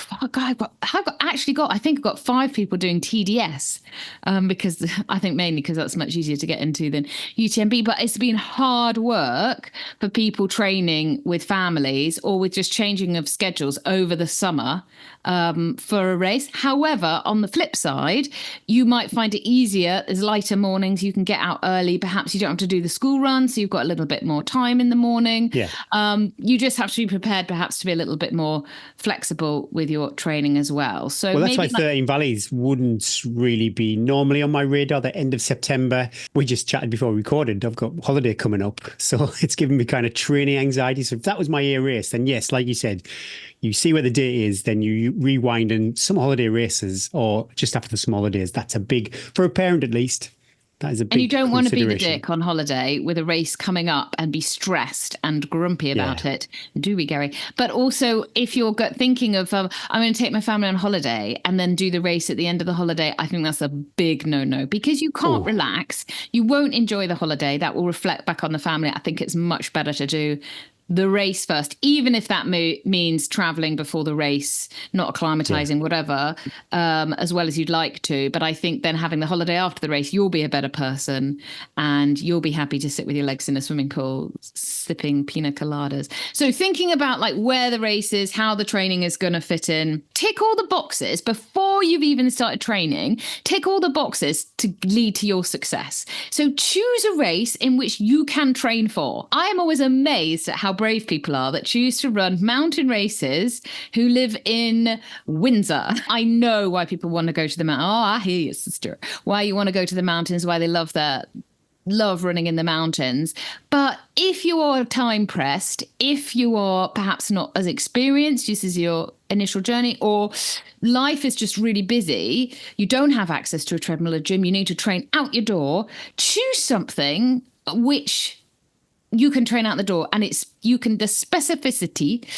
think I've got 5 people doing TDS because I think mainly because that's much easier to get into than UTMB, but it's been hard work for people training with families or with just changing of schedules over the summer for a race. However, on the flip side, you might find it easier. There's lighter mornings. You can get out early. Perhaps you don't have to do the school run, so you've got a little bit more time in the morning. You just have to be prepared perhaps to be a little bit more flexible with your training as well. So that's why 13 Valleys wouldn't really be normally on my radar. The end of September, we just chatted before we recorded. I've got holiday coming up, so it's giving me kind of training anxiety. So if that was my year race, then yes, like you said, you see where the date is, then you rewind, and some holiday races or just after the summer holidays, that's a big, for a parent at least, that is a big And you don't want to be the dick on holiday with a race coming up and be stressed and grumpy about it. Do we, Gary? But also, if you're thinking of, I'm going to take my family on holiday and then do the race at the end of the holiday, I think that's a big no-no, because you can't relax. You won't enjoy the holiday. That will reflect back on the family. I think it's much better to do the race first, even if that means traveling before the race, not acclimatizing, whatever, as well as you'd like to. But I think then having the holiday after the race, you'll be a better person and you'll be happy to sit with your legs in a swimming pool, sipping pina coladas. So thinking about like where the race is, how the training is going to fit in, tick all the boxes before you've even started training, tick all the boxes to lead to your success. So choose a race in which you can train for. I am always amazed at how brave people are that choose to run mountain races who live in Windsor. I know why people want to go to the mountain. Oh, I hear you, sister. Why you want to go to the mountains, why they love love running in the mountains. But if you are time pressed, if you are perhaps not as experienced, this is your initial journey, or life is just really busy, you don't have access to a treadmill or gym, you need to train out your door, choose something which you can train out the door, and the specificity,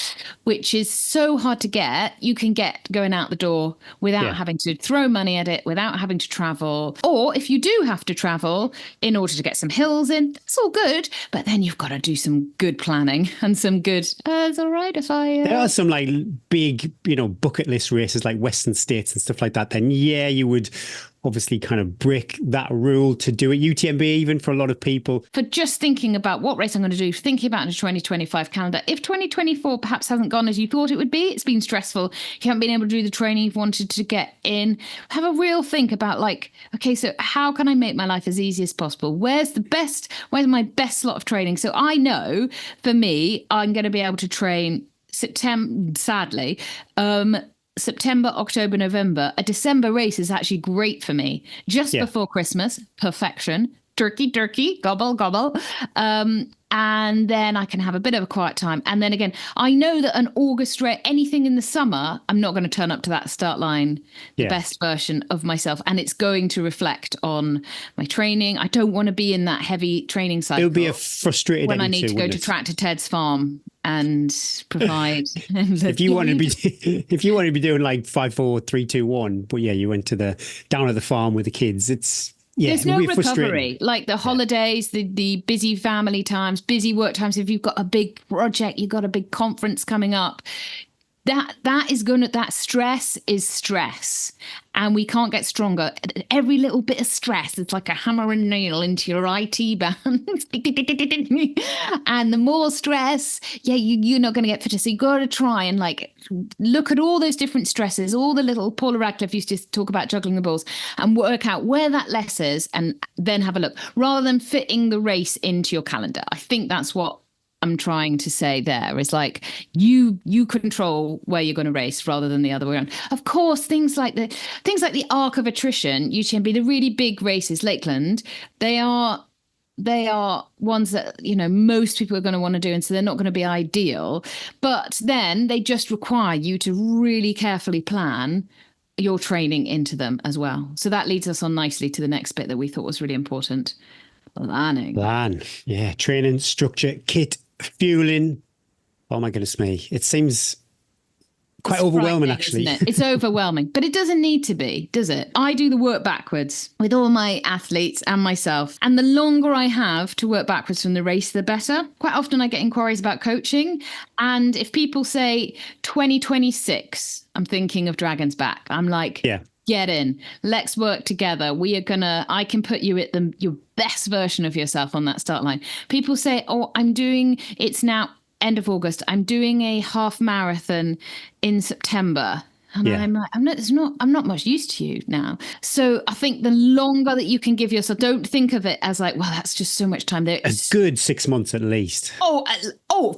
which is so hard to get, you can get going out the door without having to throw money at it, without having to travel. Or if you do have to travel in order to get some hills in, that's all good. But then you've got to do some good planning and some good, it's all right if I... There are some like big, bucket list races like Western States and stuff like that. Then, you would obviously kind of break that rule to do it. UTMB, even for a lot of people. For just thinking about what race I'm going to do, thinking about the 2025 calendar. If 2024 perhaps hasn't gone as you thought it would be, it's been stressful, you haven't been able to do the training you've wanted to get in, have a real think about okay, so how can I make my life as easy as possible? Where's my best slot of training? So I know for me, I'm going to be able to train September, October, November. A December race is actually great for me. Just before Christmas, perfection. Turkey, gobble, gobble. And then I can have a bit of a quiet time. And then again, I know that an August race, anything in the summer, I'm not going to turn up to that start line, the best version of myself. And it's going to reflect on my training. I don't want to be in that heavy training cycle. It would be a frustrated when I need to go to Tractor Ted's farm and provide. if you want to be doing like 5, 4, 3, 2, 1, but you went to down at the farm with the kids, there's no recovery. Like the holidays, the busy family times, busy work times. If you've got a big project, you've got a big conference coming up, that stress is stress, and we can't get stronger. Every little bit of stress, it's like a hammer and nail into your IT band. And the more stress, you're not going to get fitter. So you got to try and look at all those different stresses, all the little, Paula Radcliffe used to talk about juggling the balls, and work out where that less is, and then have a look, rather than fitting the race into your calendar. I think that's what I'm trying to say there is you control where you're going to race rather than the other way around. Of course, things like the arc of attrition, UTMB, the really big races, Lakeland, they are ones that, most people are going to want to do. And so they're not going to be ideal, but then they just require you to really carefully plan your training into them as well. So that leads us on nicely to the next bit that we thought was really important. Plan. Yeah. Training, structure, kit, fueling. Oh my goodness me. It seems quite overwhelming, actually. Isn't it? It's overwhelming, but it doesn't need to be, does it? I do the work backwards with all my athletes and myself. And the longer I have to work backwards from the race, the better. Quite often I get inquiries about coaching. And if people say 2026, I'm thinking of Dragon's Back. I'm like, get in. Let's work together. I can put you at your best version of yourself on that start line. People say, it's now end of August. I'm doing a half marathon in September. And I'm like, I'm not much used to you now. So I think the longer that you can give yourself, don't think of it as that's just so much time. There is a good 6 months at least.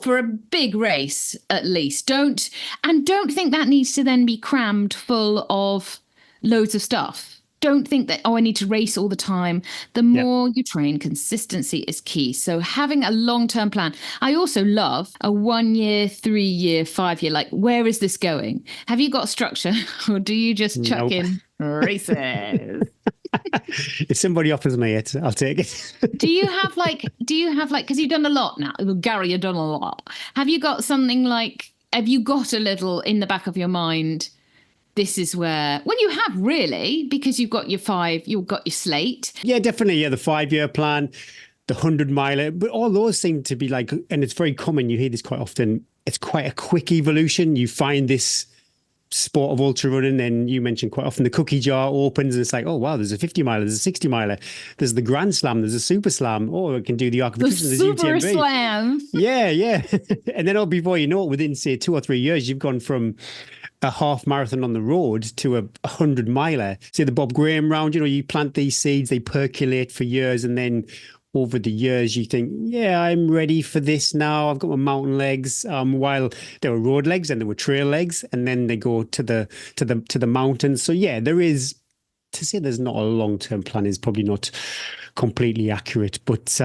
For a big race at least. Don't think that needs to then be crammed full of loads of stuff. Don't think that, I need to race all the time. The more you train, consistency is key. So having a long-term plan. I also love a 1 year, 3 year, 5 year, where is this going? Have you got structure, or do you just chuck in races? If somebody offers me it, I'll take it. do you have because you've done a lot now, Gary, you've done a lot. Have you got something have you got a little in the back of your mind, this is where, you have really, because you've got your slate. Yeah, definitely. Yeah, the 5-year plan, the 100-miler, but all those seem to be and it's very common. You hear this quite often. It's quite a quick evolution. You find this sport of ultra running, and you mentioned quite often the cookie jar opens and it's like, oh wow, there's a 50-miler, there's a 60-miler, there's the Grand Slam, there's a Super Slam, or it can do the Arc of Attrition, there's Super UTMB. Slam. Yeah. And then before you know it, within say 2 or 3 years, you've gone from a half marathon on the road to a 100-miler. Say the Bob Graham round, you plant these seeds, they percolate for years, and then over the years you think, I'm ready for this now. I've got my mountain legs. While there were road legs and there were trail legs, and then they go to the mountains. So there is to say there's not a long-term plan is probably not completely accurate, but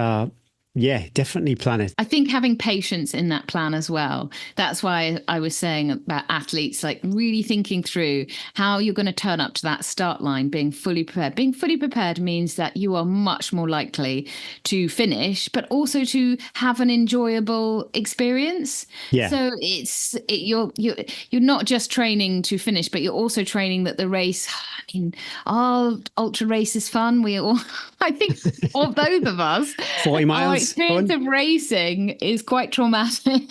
yeah, definitely plan it. I think having patience in that plan as well. That's why I was saying about athletes, like really thinking through how you're going to turn up to that start line, being fully prepared. Being fully prepared means that you are much more likely to finish, but also to have an enjoyable experience. Yeah. So you're not just training to finish, but you're also training that the race. I mean, our ultra race is fun. We all, I think, all both of us, 40 miles. Our experience of racing is quite traumatic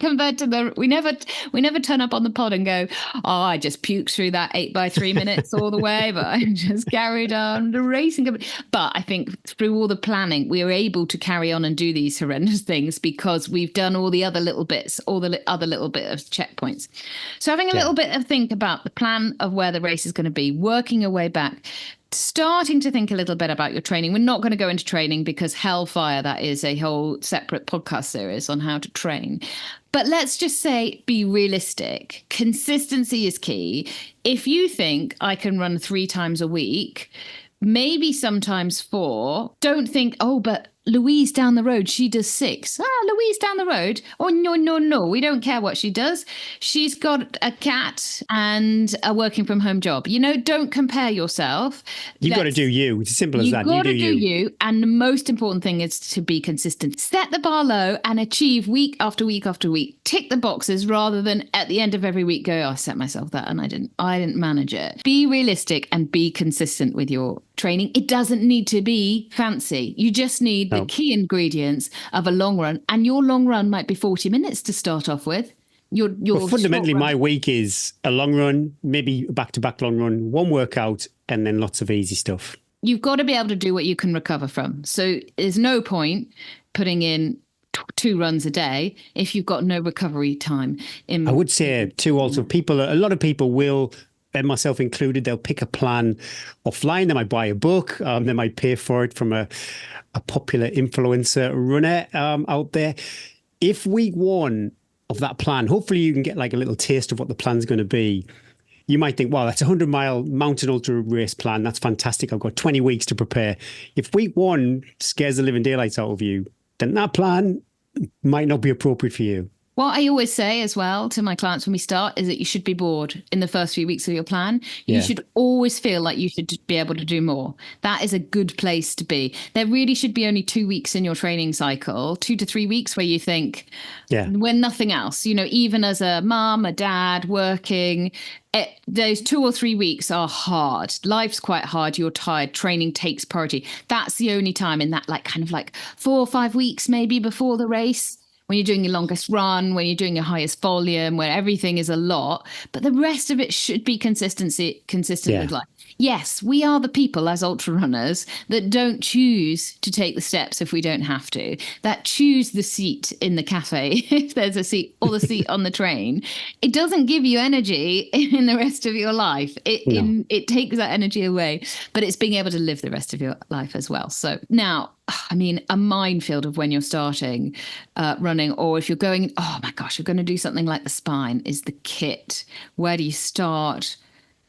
compared to we never turn up on the pod and go, oh, I just puked through that 8x3 minutes all the way, but I just carried on the racing. But I think through all the planning, we are able to carry on and do these horrendous things because we've done all the other little bits, all the other little bit of checkpoints. So having a little bit of think about the plan of where the race is going to be, working your way back, starting to think a little bit about your training. We're not going to go into training because hellfire, that is a whole separate podcast series on how to train. But let's just say be realistic. Consistency is key. If you think I can run 3 times a week, maybe sometimes 4, don't think, oh, but Louise down the road, she does 6. Louise down the road. Oh, no. We don't care what she does. She's got a cat and a working from home job. Don't compare yourself. You've got to do you. It's as simple as that. You've got to do you. And the most important thing is to be consistent. Set the bar low and achieve week after week after week. Tick the boxes rather than at the end of every week go, I set myself that and I didn't manage it. Be realistic and be consistent with your training. It doesn't need to be fancy. You just need the key ingredients of a long run, and your long run might be 40 minutes to start off with. Well, fundamentally, my week is a long run, maybe a back-to-back long run, one workout, and then lots of easy stuff. You've got to be able to do what you can recover from. So there's no point putting in 2 runs a day if you've got no recovery time. I would say too, also, a lot of people will, and myself included, they'll pick a plan offline. They might buy a book. They might pay for it from a popular influencer runner out there. If week 1 of that plan, hopefully you can get like a little taste of what the plan's going to be. You might think, wow, that's a 100-mile mountain ultra race plan. That's fantastic. I've got 20 weeks to prepare. If week 1 scares the living daylights out of you, then that plan might not be appropriate for you. What I always say as well to my clients when we start is that you should be bored in the first few weeks of your plan. You should always feel like you should be able to do more. That is a good place to be. There really should be only 2 weeks in your training cycle, 2 to 3 weeks where you think, when nothing else, even as a mom, a dad, working, those 2 or 3 weeks are hard. Life's quite hard. You're tired. Training takes priority. That's the only time in that kind of 4 or 5 weeks maybe before the race, when you're doing your longest run, when you're doing your highest volume, where everything is a lot, but the rest of it should be consistent with life. Yes, we are the people as ultra runners that don't choose to take the steps if we don't have to, that choose the seat in the cafe if there's a seat, or the seat on the train. It doesn't give you energy in the rest of your life. It takes that energy away, but it's being able to live the rest of your life as well. So now, a minefield of when you're starting running, or if you're going, oh my gosh, you're going to do something like the spine, is the kit. Where do you start?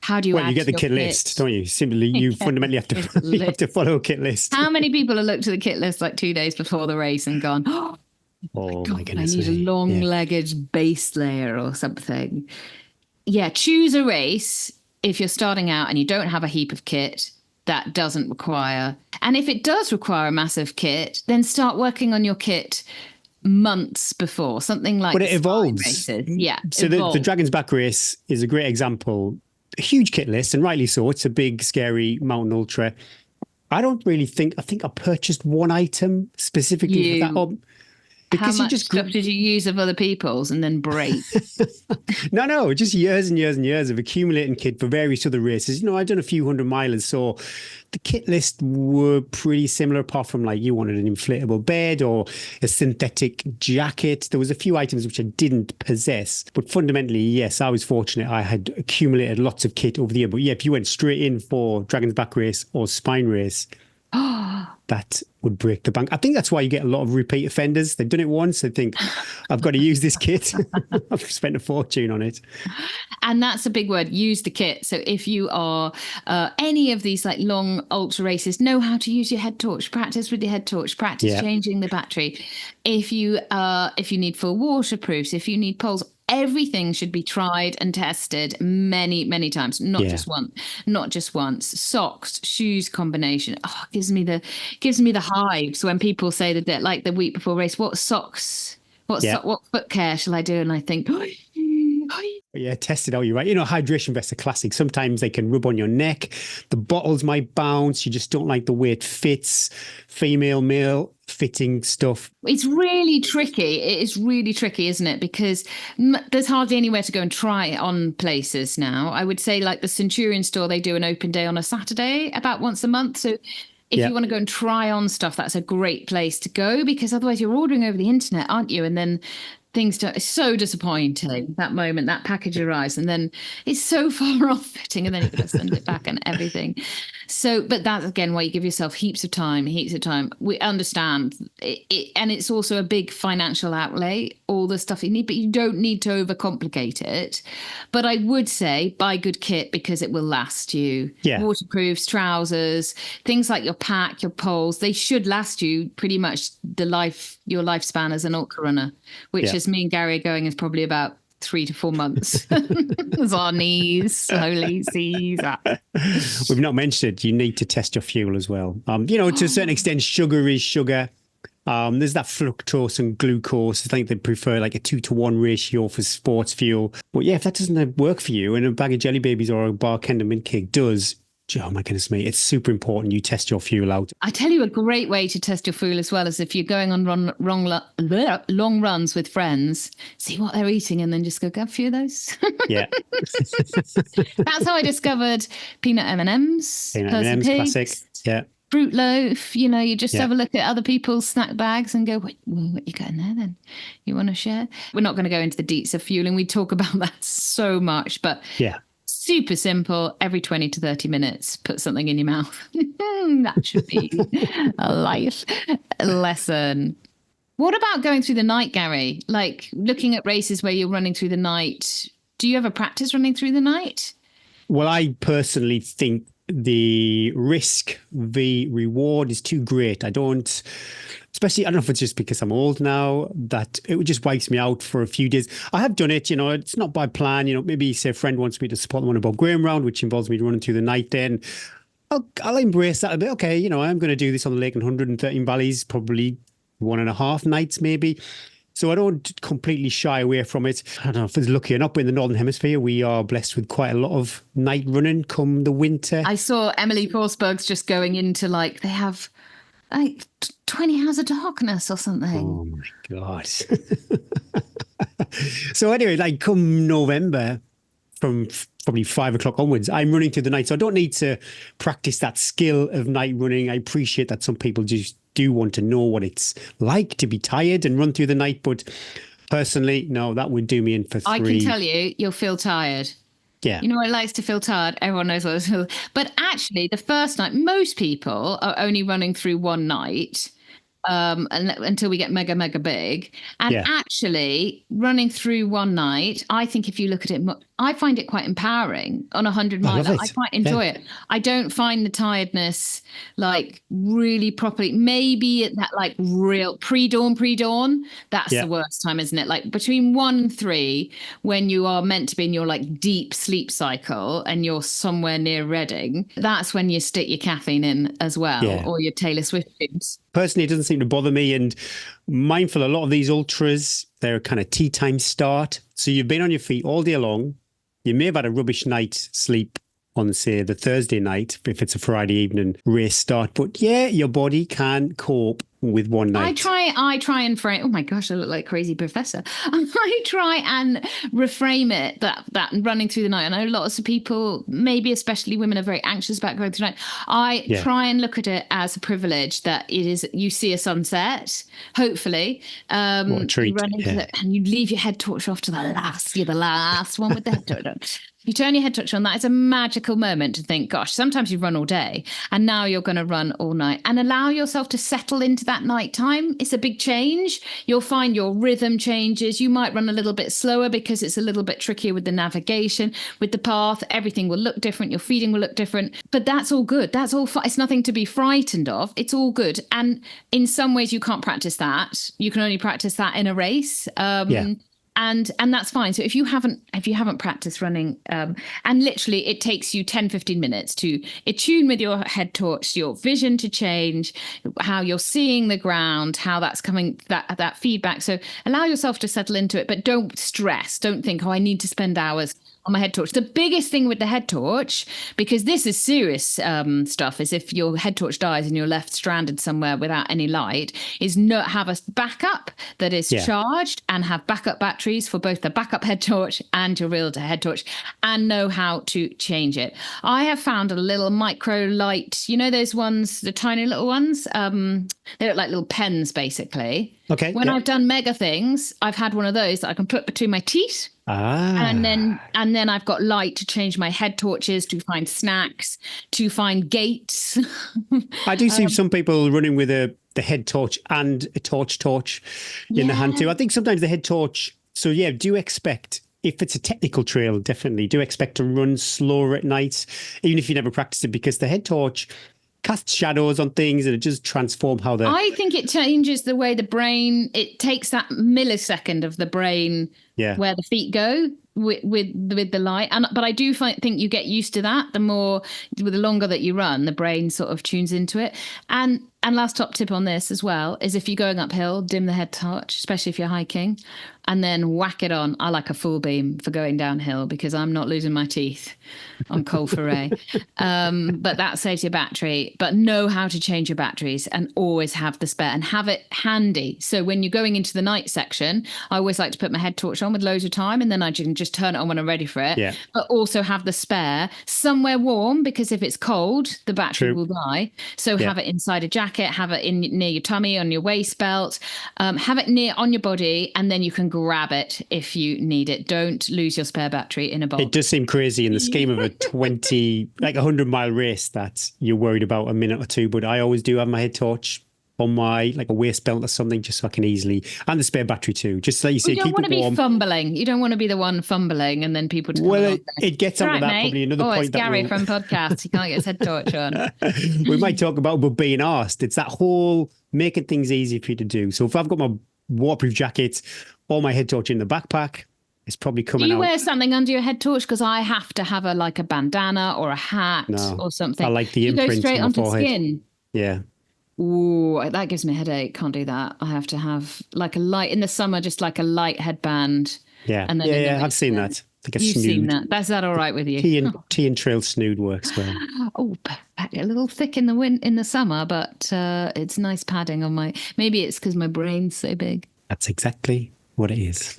How do you you get the kit list, don't you? Simply, you fundamentally have to follow a kit list. How many people have looked at the kit list 2 days before the race and gone, oh my goodness, I need a long-legged base layer or something. Yeah, choose a race if you're starting out and you don't have a heap of kit that doesn't require. And if it does require a massive kit, then start working on your kit months before, something like. But it evolves. Races. Yeah. So the Dragon's Back race is a great example. A huge kit list, and rightly so. It's a big, scary mountain ultra. I think I purchased one item specifically for that. Because how much stuff did you use of other people's and then break? No, just years and years and years of accumulating kit for various other races. I'd done a few 100-milers, so the kit list were pretty similar, apart from you wanted an inflatable bed or a synthetic jacket. There was a few items which I didn't possess, but fundamentally, yes, I was fortunate. I had accumulated lots of kit over the year. But yeah, if you went straight in for Dragon's Back race or Spine race, that would break the bank. I think that's why you get a lot of repeat offenders. They've done it once. They think, I've got to use this kit. I've spent a fortune on it. And that's a big word, use the kit. So if you are any of these like long ultra races, know how to use your head torch, practice with your head torch, practice changing the battery. If you need full waterproofs, if you need poles, everything should be tried and tested many, many times, not just once. Socks, shoes combination. Oh, it gives me the hives when people say that like the week before race, what socks, what foot care shall I do? And I think, yeah, test it out. You're right. Hydration vests are classic. Sometimes they can rub on your neck. The bottles might bounce. You just don't like the way it fits. Female, male fitting stuff. It's really tricky. It is really tricky, isn't it? Because there's hardly anywhere to go and try it on places now. I would say like the Centurion store, they do an open day on a Saturday about once a month. So if you want to go and try on stuff, that's a great place to go, because otherwise you're ordering over the internet, aren't you? And then things don't, it's so disappointing that moment, that package arrives and then it's so far off fitting and then you've got to send it back and everything. So, but that's again why you give yourself heaps of time. We understand it, and it's also a big financial outlay, all the stuff you need, but you don't need to overcomplicate it. But I would say buy good kit because it will last you. Yeah. Waterproofs, trousers, things like your pack, your poles, they should last you pretty much your lifespan as an ultra runner, which is me and Gary going is probably about 3 to 4 months. As our knees slowly seize up. We've not mentioned you need to test your fuel as well. To a certain extent, sugar is sugar. There's that fructose and glucose. I think they prefer like a 2-to-1 ratio for sports fuel. But yeah, if that doesn't work for you and a bag of Jelly Babies or a bar Kinder Mint cake does, oh my goodness me, it's super important you test your fuel out. I tell you a great way to test your fuel as well is if you're going on long runs with friends, see what they're eating and then just go get a few of those. Yeah. That's how I discovered peanut M&Ms. Peanut M&Ms, classic. Yeah. Fruit loaf, you just have a look at other people's snack bags and go, what you got in there then? You want to share? We're not going to go into the deets of fueling. We talk about that so much, but yeah. Super simple. Every 20 to 30 minutes, put something in your mouth. That should be a life lesson. What about going through the night, Gary? Like looking at races where you're running through the night. Do you ever practice running through the night? Well, I personally think the risk, the reward is too great. I don't know if it's just because I'm old now, that it just wipes me out for a few days. I have done it, it's not by plan. Maybe say a friend wants me to support them on a Bob Graham round, which involves me running through the night. Then I'll embrace that a bit. Okay, I'm going to do this on the Lake and 113 Valleys, probably 1.5 nights maybe. So I don't completely shy away from it. I don't know if it's lucky or not, but in the Northern Hemisphere, we are blessed with quite a lot of night running come the winter. I saw Emily Forsberg's just going into they have 20 hours of darkness or something. Oh my God. So anyway, come November, from probably 5 o'clock onwards, I'm running through the night. So I don't need to practice that skill of night running. I appreciate that some people just do want to know what it's like to be tired and run through the night. But personally, no, that would do me in for 3. I can tell you'll feel tired. Yeah. You know what it likes to feel tired? Everyone knows what it feels. But actually, the first night, most people are only running through one night until we get mega, mega big. And actually, running through one night, I think if you look at it, I find it quite empowering on a 100-miler. I quite enjoy it. I don't find the tiredness really properly. Maybe at that real pre-dawn, that's the worst time, isn't it? Between 1 and 3, when you are meant to be in your deep sleep cycle and you're somewhere near Reading, that's when you stick your caffeine in as well, or your Taylor Swift tunes. Personally, it doesn't seem to bother me, and mindful a lot of these ultras, they're kind of tea time start. So you've been on your feet all day long. You may have had a rubbish night's sleep on, say, the Thursday night, if it's a Friday evening race start. But yeah, your body can cope with one night? I try and frame. Oh my gosh, I look like a crazy professor. I try and reframe it that running through the night. I know lots of people, maybe especially women, are very anxious about going through the night. I try and look at it as a privilege that it is. You see a sunset, hopefully. What a treat! And you leave your head torch off to the last. You're the last one with the head torch. You turn your head touch on. That is a magical moment to think, gosh, sometimes you run all day and now you're going to run all night, and allow yourself to settle into that night time. It's a big change. You'll find your rhythm changes. You might run a little bit slower because it's a little bit trickier with the navigation, with the path. Everything will look different. Your feeding will look different, but that's all good. That's all fine. It's nothing to be frightened of. It's all good. And in some ways you can't practice that. You can only practice that in a race. And that's fine. So if you haven't practiced running, and literally it takes you 10-15 minutes to attune with your head torch, your vision to change, how you're seeing the ground, how that's coming, that feedback. So allow yourself to settle into it, but don't stress. Don't think, oh, I need to spend hours on my head torch. The biggest thing with the head torch, because this is serious stuff, is if your head torch dies and you're left stranded somewhere without any light, is not have a backup that is charged, and have backup batteries for both the backup head torch and your real head torch, and know how to change it. I have found a little micro light, you know those ones, the tiny little ones? They look like little pens, basically. Okay. When I've done mega things, I've had one of those that I can put between my teeth. And then I've got light to change my head torches, to find snacks, to find gates. I do see some people running with the head torch and a torch in the hand too. I think sometimes the head torch. So do expect, if it's a technical trail, definitely do expect to run slower at night, even if you never practiced it, because the head torch casts shadows on things and it just transforms how I think it changes the way the brain, it takes that millisecond of the brain where the feet go with the light. But I do think you get used to that. The longer that you run, the brain sort of tunes into it. And last top tip on this as well is, if you're going uphill, dim the head torch, especially if you're hiking, and then whack it on. I like a full beam for going downhill because I'm not losing my teeth on Col Ferret. But that saves your battery. But know how to change your batteries, and always have the spare and have it handy. So when you're going into the night section, I always like to put my head torch on with loads of time, and then I can just turn it on when I'm ready for it. Yeah. But also have the spare somewhere warm, because if it's cold, the battery will die. So have it inside a jacket, have it near your tummy, on your waist belt, have it on your body, and then you can grab it if you need it. Don't lose your spare battery in a box. It does seem crazy in the scheme of a 100-mile race that you're worried about a minute or two, but I always do have my head torch on my, like a waist belt or something, just so I can easily, and the spare battery too, just like you say, keep it warm. You don't want to be fumbling. You don't want to be the one fumbling and then people it gets onto that, mate. Probably another point. It's Gary from podcasts. He can't get his head torch on. We might talk about being asked. It's that whole making things easy for you to do. So if I've got my waterproof jacket or my head torch in the backpack, it's probably coming out. Do you wear something under your head torch? Because I have to have a bandana or a hat or something. I like the imprint. You go straight on onto forehead. Skin. Yeah. Ooh, that gives me a headache. Can't do that. I have to have like a light in the summer, just like a light headband. Yeah. And then I've seen that. Like You've seen that. That's that all right with you? Tea and trail snood works well. Oh, a little thick in the summer, but it's nice padding on my. Maybe it's because my brain's so big. That's exactly what it is.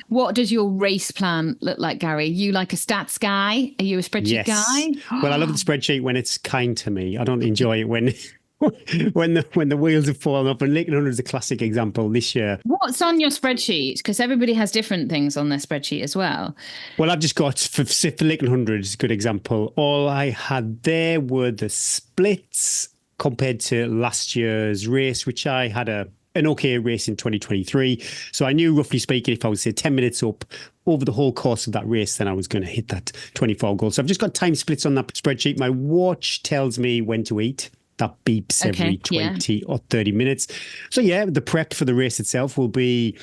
What does your race plan look like, Gary? You like a stats guy? Are you a spreadsheet guy? Well, I love the spreadsheet when it's kind to me. I don't enjoy it when the wheels have fallen off. And Lincoln 100 is a classic example this year. What's on your spreadsheet? Because everybody has different things on their spreadsheet as well. Well, I've just got, for Lincoln 100 is a good example. All I had there were the splits compared to last year's race, which I had an okay race in 2023. So I knew, roughly speaking, if I would say 10 minutes up over the whole course of that race, then I was going to hit that 24 goal. So I've just got time splits on that spreadsheet. My watch tells me when to eat. That beeps every 20 or 30 minutes. So the prep for the race itself will be,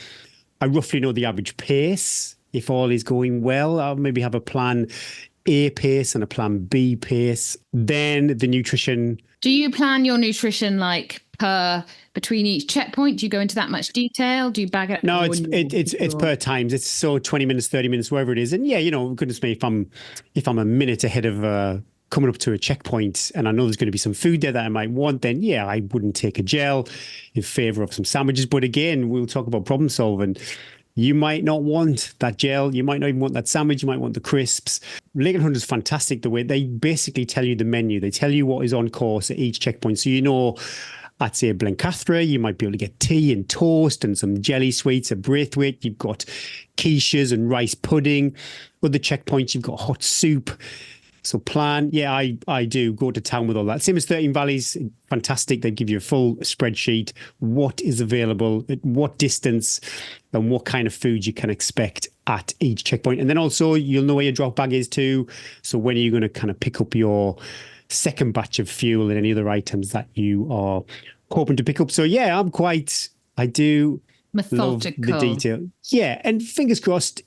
I roughly know the average pace. If all is going well, I'll maybe have a plan A pace and a plan B pace. Then the nutrition. Do you plan your nutrition between each checkpoint? Do you go into that much detail? Do you bag it? No, it's per times. It's so 20 minutes, 30 minutes, wherever it is. And goodness me, if I'm a minute ahead of coming up to a checkpoint and I know there's going to be some food there that I might want, then yeah, I wouldn't take a gel in favor of some sandwiches. But again, we'll talk about problem solving. You might not want that gel. You might not even want that sandwich. You might want the crisps. Lincoln Hunter's fantastic the way they basically tell you the menu. They tell you what is on course at each checkpoint. So you know, at say Blencathra, you might be able to get tea and toast and some jelly sweets at Braithwaite. You've got quiches and rice pudding. Other checkpoints, you've got hot soup. So plan, yeah, I do go to town with all that. Same as 13 Valleys, fantastic. They give you a full spreadsheet, what is available, at what distance, and what kind of food you can expect at each checkpoint. And then also you'll know where your drop bag is too. So when are you going to kind of pick up your second batch of fuel and any other items that you are hoping to pick up. So yeah, I do Methodical. love the detail. Yeah, and fingers crossed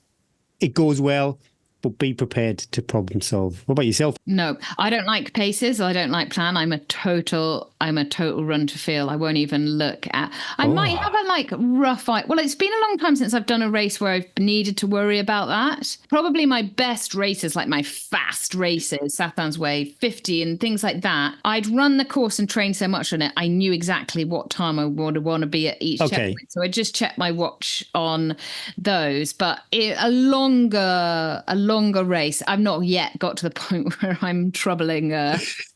it goes well, but be prepared to problem solve. What about yourself? No, I don't like paces. I don't like plan. I'm a total run to feel. I won't even look at. I might have a rough eye. Well, it's been a long time since I've done a race where I've needed to worry about that. Probably my best races, like my fast races, Sathan's Way, 50 and things like that. I'd run the course and train so much on it. I knew exactly what time I would want to be at each checkpoint. So I just checked my watch on those. But a longer race, I've not yet got to the point where I'm troubling.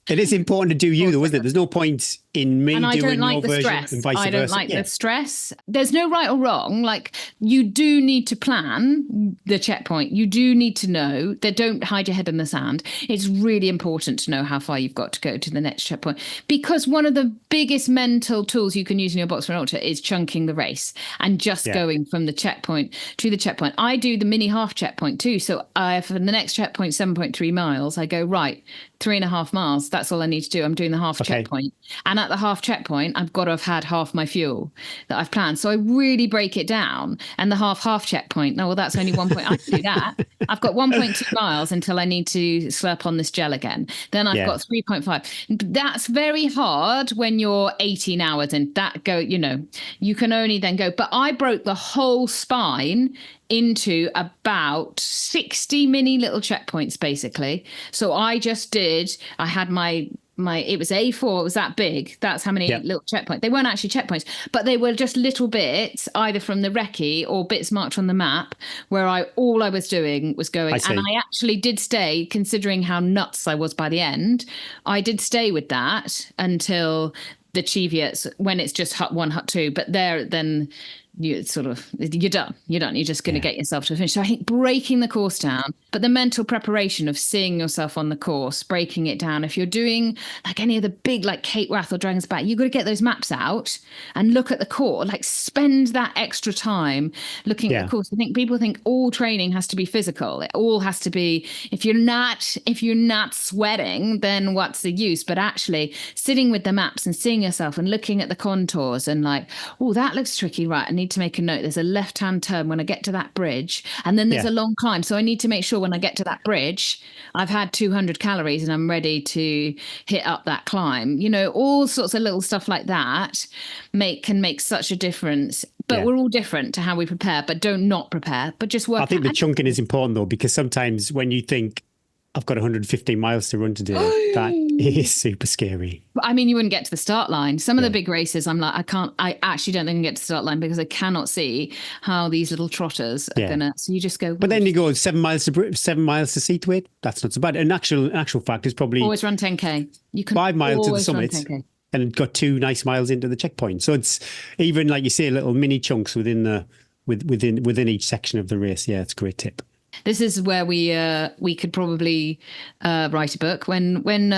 It is important to do you, though, isn't it? There's no point in me and doing like your version stress. and vice versa. I don't like the stress. There's no right or wrong. Like, you do need to plan the checkpoint. You do need to know that. Don't hide your head in the sand. It's really important to know how far you've got to go to the next checkpoint, because one of the biggest mental tools you can use in your box for an ultra is chunking the race and just going from the checkpoint to the checkpoint. I do the mini half checkpoint too. So for the next checkpoint, 7.3 miles, I go, right, 3.5 miles. That's all I need to do. I'm doing the half checkpoint. And at the half checkpoint, I've got to have had half my fuel that I've planned. So I really break it down. And the half checkpoint, no, well, that's only 1 point. I can do that. I've got 1.2 miles until I need to slurp on this gel again. Then I've got 3.5. That's very hard when you're 18 hours in. That go, you can only then go. But I broke the whole spine into about 60 mini little checkpoints, basically. So I had my it was A4, it was that big. That's how many little checkpoints. They weren't actually checkpoints, but they were just little bits, either from the recce or bits marked on the map, where all I was doing was going. And I actually did stay, considering how nuts I was by the end. I did stay with that until the Cheviots, when it's just hut 1, hut 2. But then you're done. You're just going to get yourself to a finish. So I think breaking the course down, but the mental preparation of seeing yourself on the course, breaking it down. If you're doing like any of the big, like Cape Wrath or Dragon's Back, you've got to get those maps out and look at the course, like spend that extra time looking at the course. I think people think all training has to be physical. It all has to be, if you're not sweating, then what's the use? But actually sitting with the maps and seeing yourself and looking at the contours and like, oh, that looks tricky, right? I need to make a note. There's a left-hand turn when I get to that bridge, and then there's a long climb. So I need to make sure when I get to that bridge, I've had 200 calories and I'm ready to hit up that climb. All sorts of little stuff like that can make such a difference. But we're all different to how we prepare, but don't not prepare, but just work. I think the chunking is important though, because sometimes when you think, I've got 115 miles to run today, that is super scary. I mean, you wouldn't get to the start line. Some of the big races, I'm like, I actually don't think I can get to the start line because I cannot see how these little trotters are going to, so you just go. But then you go 7 miles to Seathwaite. That's not so bad. An actual fact is probably always run 10K. You can 5 miles to the summit and got 2 nice miles into the checkpoint. So it's even, like you say, little mini chunks within each section of the race. Yeah, it's a great tip. This is where we could probably write a book. When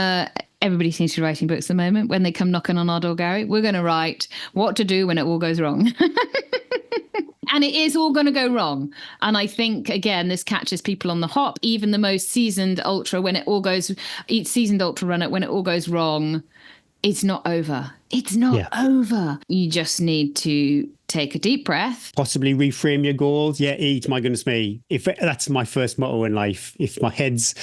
everybody seems to be writing books at the moment, when they come knocking on our door, Gary, we're going to write what to do when it all goes wrong. And it is all going to go wrong. And I think, again, this catches people on the hop. Even the most seasoned ultra, seasoned ultra runner, when it all goes wrong, it's not over. It's not over. You just need to take a deep breath. Possibly reframe your goals. Yeah, my goodness me. If that's my first motto in life, if my head's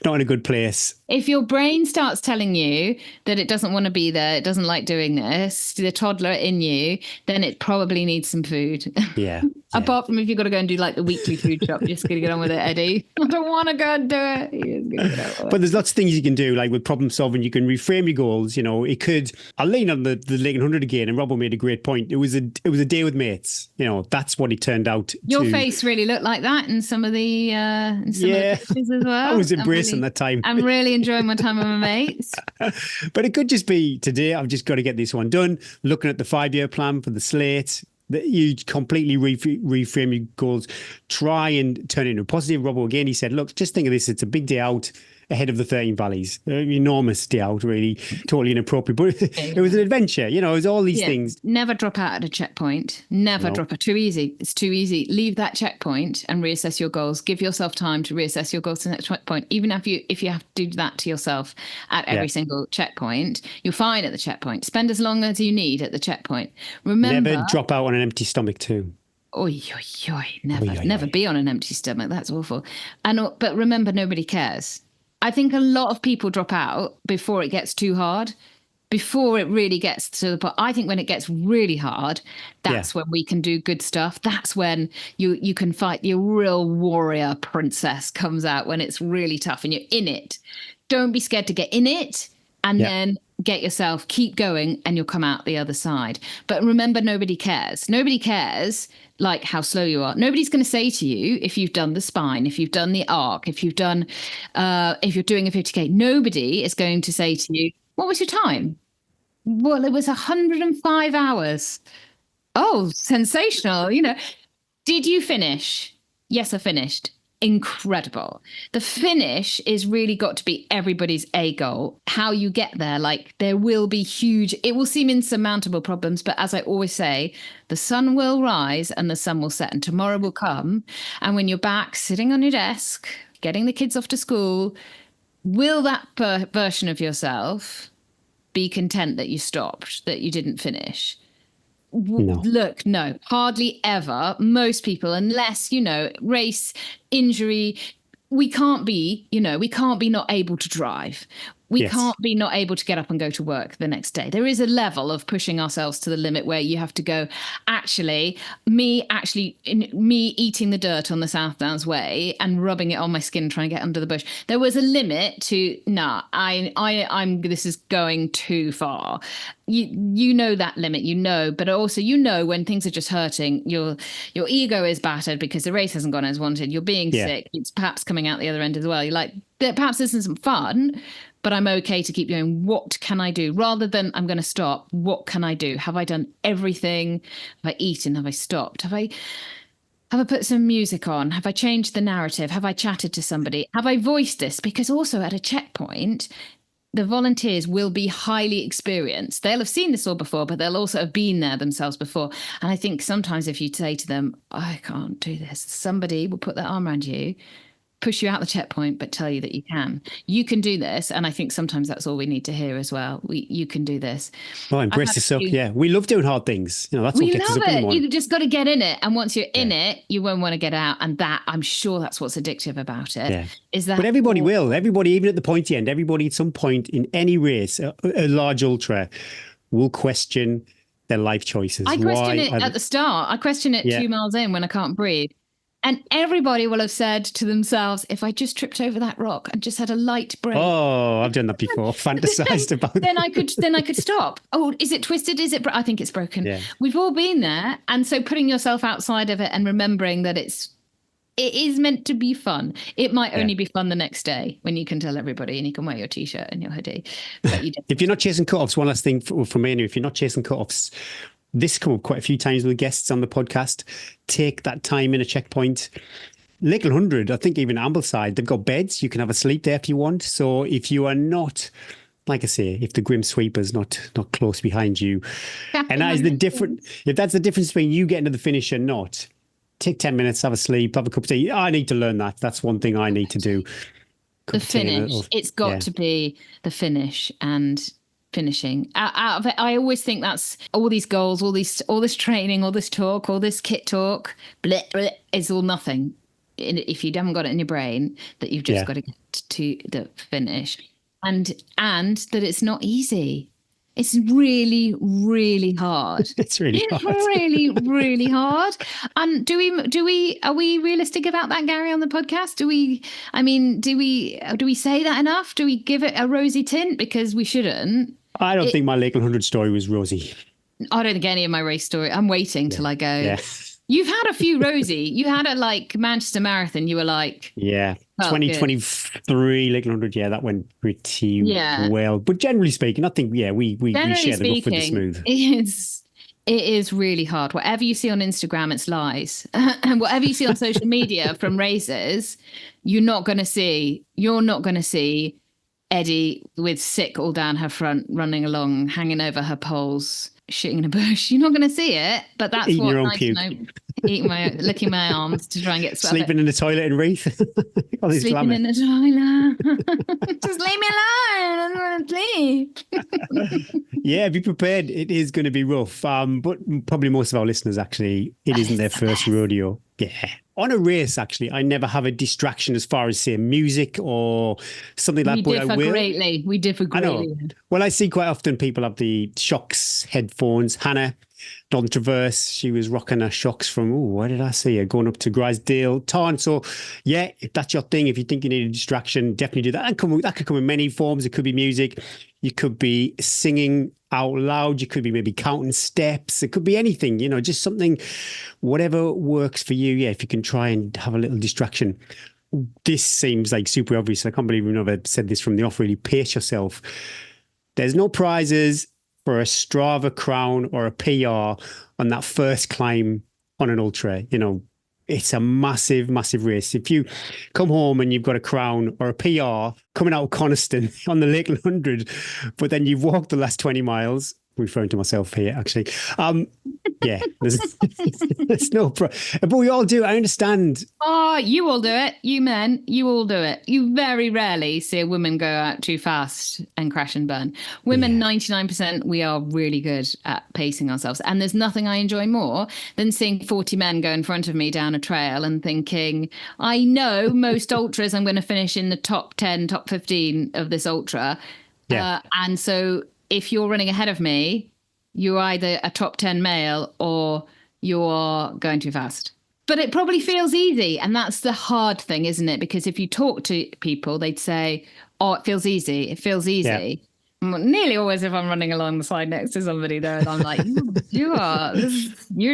not in a good place. If your brain starts telling you that it doesn't want to be there, it doesn't like doing this, the toddler in you, then it probably needs some food. Yeah. Apart from if you've got to go and do like the weekly food shop, you're just going to get on with it, Eddie. I don't want to go and do it. You're just gonna get on with it. But there's lots of things you can do, like with problem solving. You can reframe your goals. You know, it could. I'll lean on the Lake 100 again, and Robbo made a great point. It was a day with mates. You know, that's what it turned out. Your face really looked like that in some of the the pictures as well. I was embracing that time. I'm really enjoying my time with my mates. But it could just be today. I've just got to get this one done. Looking at the 5-year plan for the slate. That you completely reframe your goals, try and turn it into a positive. Robbo again, he said, look, just think of this. It's a big day out ahead of the 13 Valleys. Enormous day out, really. Totally inappropriate. But it was an adventure. You know, it was all these things. Never drop out at a checkpoint. Never drop it. Too easy. It's too easy. Leave that checkpoint and reassess your goals. Give yourself time to reassess your goals to the next checkpoint. Even if you have to do that to yourself at every single checkpoint, you're fine at the checkpoint. Spend as long as you need at the checkpoint. Remember, never drop out on an empty stomach too. Oi, oi, oi. Never be on an empty stomach. That's awful. But remember, nobody cares. I think a lot of people drop out before it gets too hard, before it really gets to the point. I think when it gets really hard, that's when we can do good stuff. That's when you can fight. Your real warrior princess comes out when it's really tough and you're in it. Don't be scared to get in it and then get yourself, keep going, and you'll come out the other side. But remember, nobody cares. Nobody cares like how slow you are. Nobody's going to say to you, if you've done the spine, if you've done the arc, if you're doing a 50K, nobody is going to say to you, what was your time? Well, it was 105 hours. Oh, sensational. You know, did you finish? Yes, I finished. Incredible. The finish is really got to be everybody's A goal. How you get there, like there will be it will seem insurmountable problems, but as I always say, the sun will rise and the sun will set and tomorrow will come. And when you're back sitting on your desk, getting the kids off to school, will that version of yourself be content that you stopped, that you didn't finish? No. Look, no, hardly ever. Most people, unless, race, injury, we can't be not able to drive. We can't be not able to get up and go to work the next day. There is a level of pushing ourselves to the limit where you have to go, me eating the dirt on the South Downs Way and rubbing it on my skin, trying to get under the bush. There was a limit to, this is going too far. You know that limit, but also, when things are just hurting, your ego is battered because the race hasn't gone as wanted. You're being sick. It's perhaps coming out the other end as well. You're like, perhaps this isn't fun, but I'm okay to keep going. What can I do? Rather than I'm going to stop, what can I do? Have I done everything? Have I eaten? Have I stopped? Have I put some music on? Have I changed the narrative? Have I chatted to somebody? Have I voiced this? Because also at a checkpoint, the volunteers will be highly experienced. They'll have seen this all before, but they'll also have been there themselves before. And I think sometimes if you say to them, I can't do this, somebody will put their arm around you, push you out the checkpoint, but tell you that you can do this. And I think sometimes that's all we need to hear as well. You can do this. Well, embrace yourself. Yeah. We love doing hard things. That's what gets us up in the morning. You just got to get in it. And once you're in it, you won't want to get out. And that, I'm sure that's what's addictive about it. Yeah. Is that? But everybody will. Everybody, even at the pointy end, everybody at some point in any race, a large ultra, will question their life choices. I question it at the start. I question it 2 miles in when I can't breathe. And everybody will have said to themselves, if I just tripped over that rock and just had a light break. Oh, I've done that before. Fantasized about it. Then I could stop. Oh, is it twisted? Is it? I think it's broken. Yeah. We've all been there. And so putting yourself outside of it and remembering that it is meant to be fun. It might only be fun the next day when you can tell everybody and you can wear your T-shirt and your hoodie. But if you're not chasing cut-offs, one last thing from me, if you're not chasing cut-offs, this come up quite a few times with guests on the podcast. Take that time in a checkpoint. Lake 100, I think even Ambleside, they've got beds. You can have a sleep there if you want. So if you are not, like I say, if the Grim Sweeper's not close behind you, and that is if that's the difference between you getting to the finish and not, take 10 minutes, have a sleep, have a cup of tea. I need to learn that. That's one thing I need to do. The finish. It's got to be the finish and finishing. Out of it, I always think that's all these goals, all this training, all this talk, all this kit talk, is all nothing if you haven't got it in your brain that you've just got to get to the finish, and that it's not easy. It's really, really hard. It's really hard. really, really hard. And are we realistic about that, Gary, on the podcast? Do we say that enough? Do we give it a rosy tint? Because we shouldn't. I don't think my Lakeland 100 story was rosy. I don't think any of my race story. I'm waiting till I go. Yeah. You've had a few rosy. You had a Manchester Marathon. You were like, yeah, 2023 Lakeland 100. Yeah, that went pretty well. But generally speaking, I think we share the rough with the smooth. It is really hard. Whatever you see on Instagram, it's lies. And whatever you see on social media from races, you're not going to see Eddie with sick all down her front, running along, hanging over her poles, shitting in a bush. You're not going to see it, but that's eating what your own puke. Licking my arms to try and get sweat. Sleeping in the toilet in Reith. Sleeping in the toilet. Just leave me alone. I don't want to sleep. Yeah, be prepared. It is going to be rough. But probably most of our listeners, actually, it isn't their first rodeo. Yeah. On a race, actually, I never have a distraction as far as, say, music or something like that. We differ greatly. I know. Well, I see quite often people have the Shocks headphones. Hannah, Northern Traverse, she was rocking her Shocks from, where did I see her? Going up to Grisdale, Tarn. So, yeah, if that's your thing, if you think you need a distraction, definitely do that. That could come in many forms. It could be music. You could be singing out loud. You could be maybe counting steps. It could be anything, just something, whatever works for you. Yeah, if you can try and have a little distraction. This seems like super obvious. I can't believe we've never said this from the off. Really pace yourself. There's no prizes for a Strava crown or a PR on that first climb on an ultra. It's a massive, massive race. If you come home and you've got a crown or a PR coming out of Coniston on the Lakeland 100, but then you've walked the last 20 miles, referring to myself here, actually. Yeah, there's no problem. But we all do. I understand. Oh, you all do it. You men, you all do it. You very rarely see a woman go out too fast and crash and burn. Women, 99%, we are really good at pacing ourselves. And there's nothing I enjoy more than seeing 40 men go in front of me down a trail and thinking, I know most ultras I'm going to finish in the top 10, top 15 of this ultra. Yeah. And so if you're running ahead of me, you're either a top 10 male or you're going too fast. But it probably feels easy. And that's the hard thing, isn't it? Because if you talk to people, they'd say, oh, it feels easy. It feels easy. Yeah. Nearly always if I'm running along the side next to somebody there, and I'm like, you're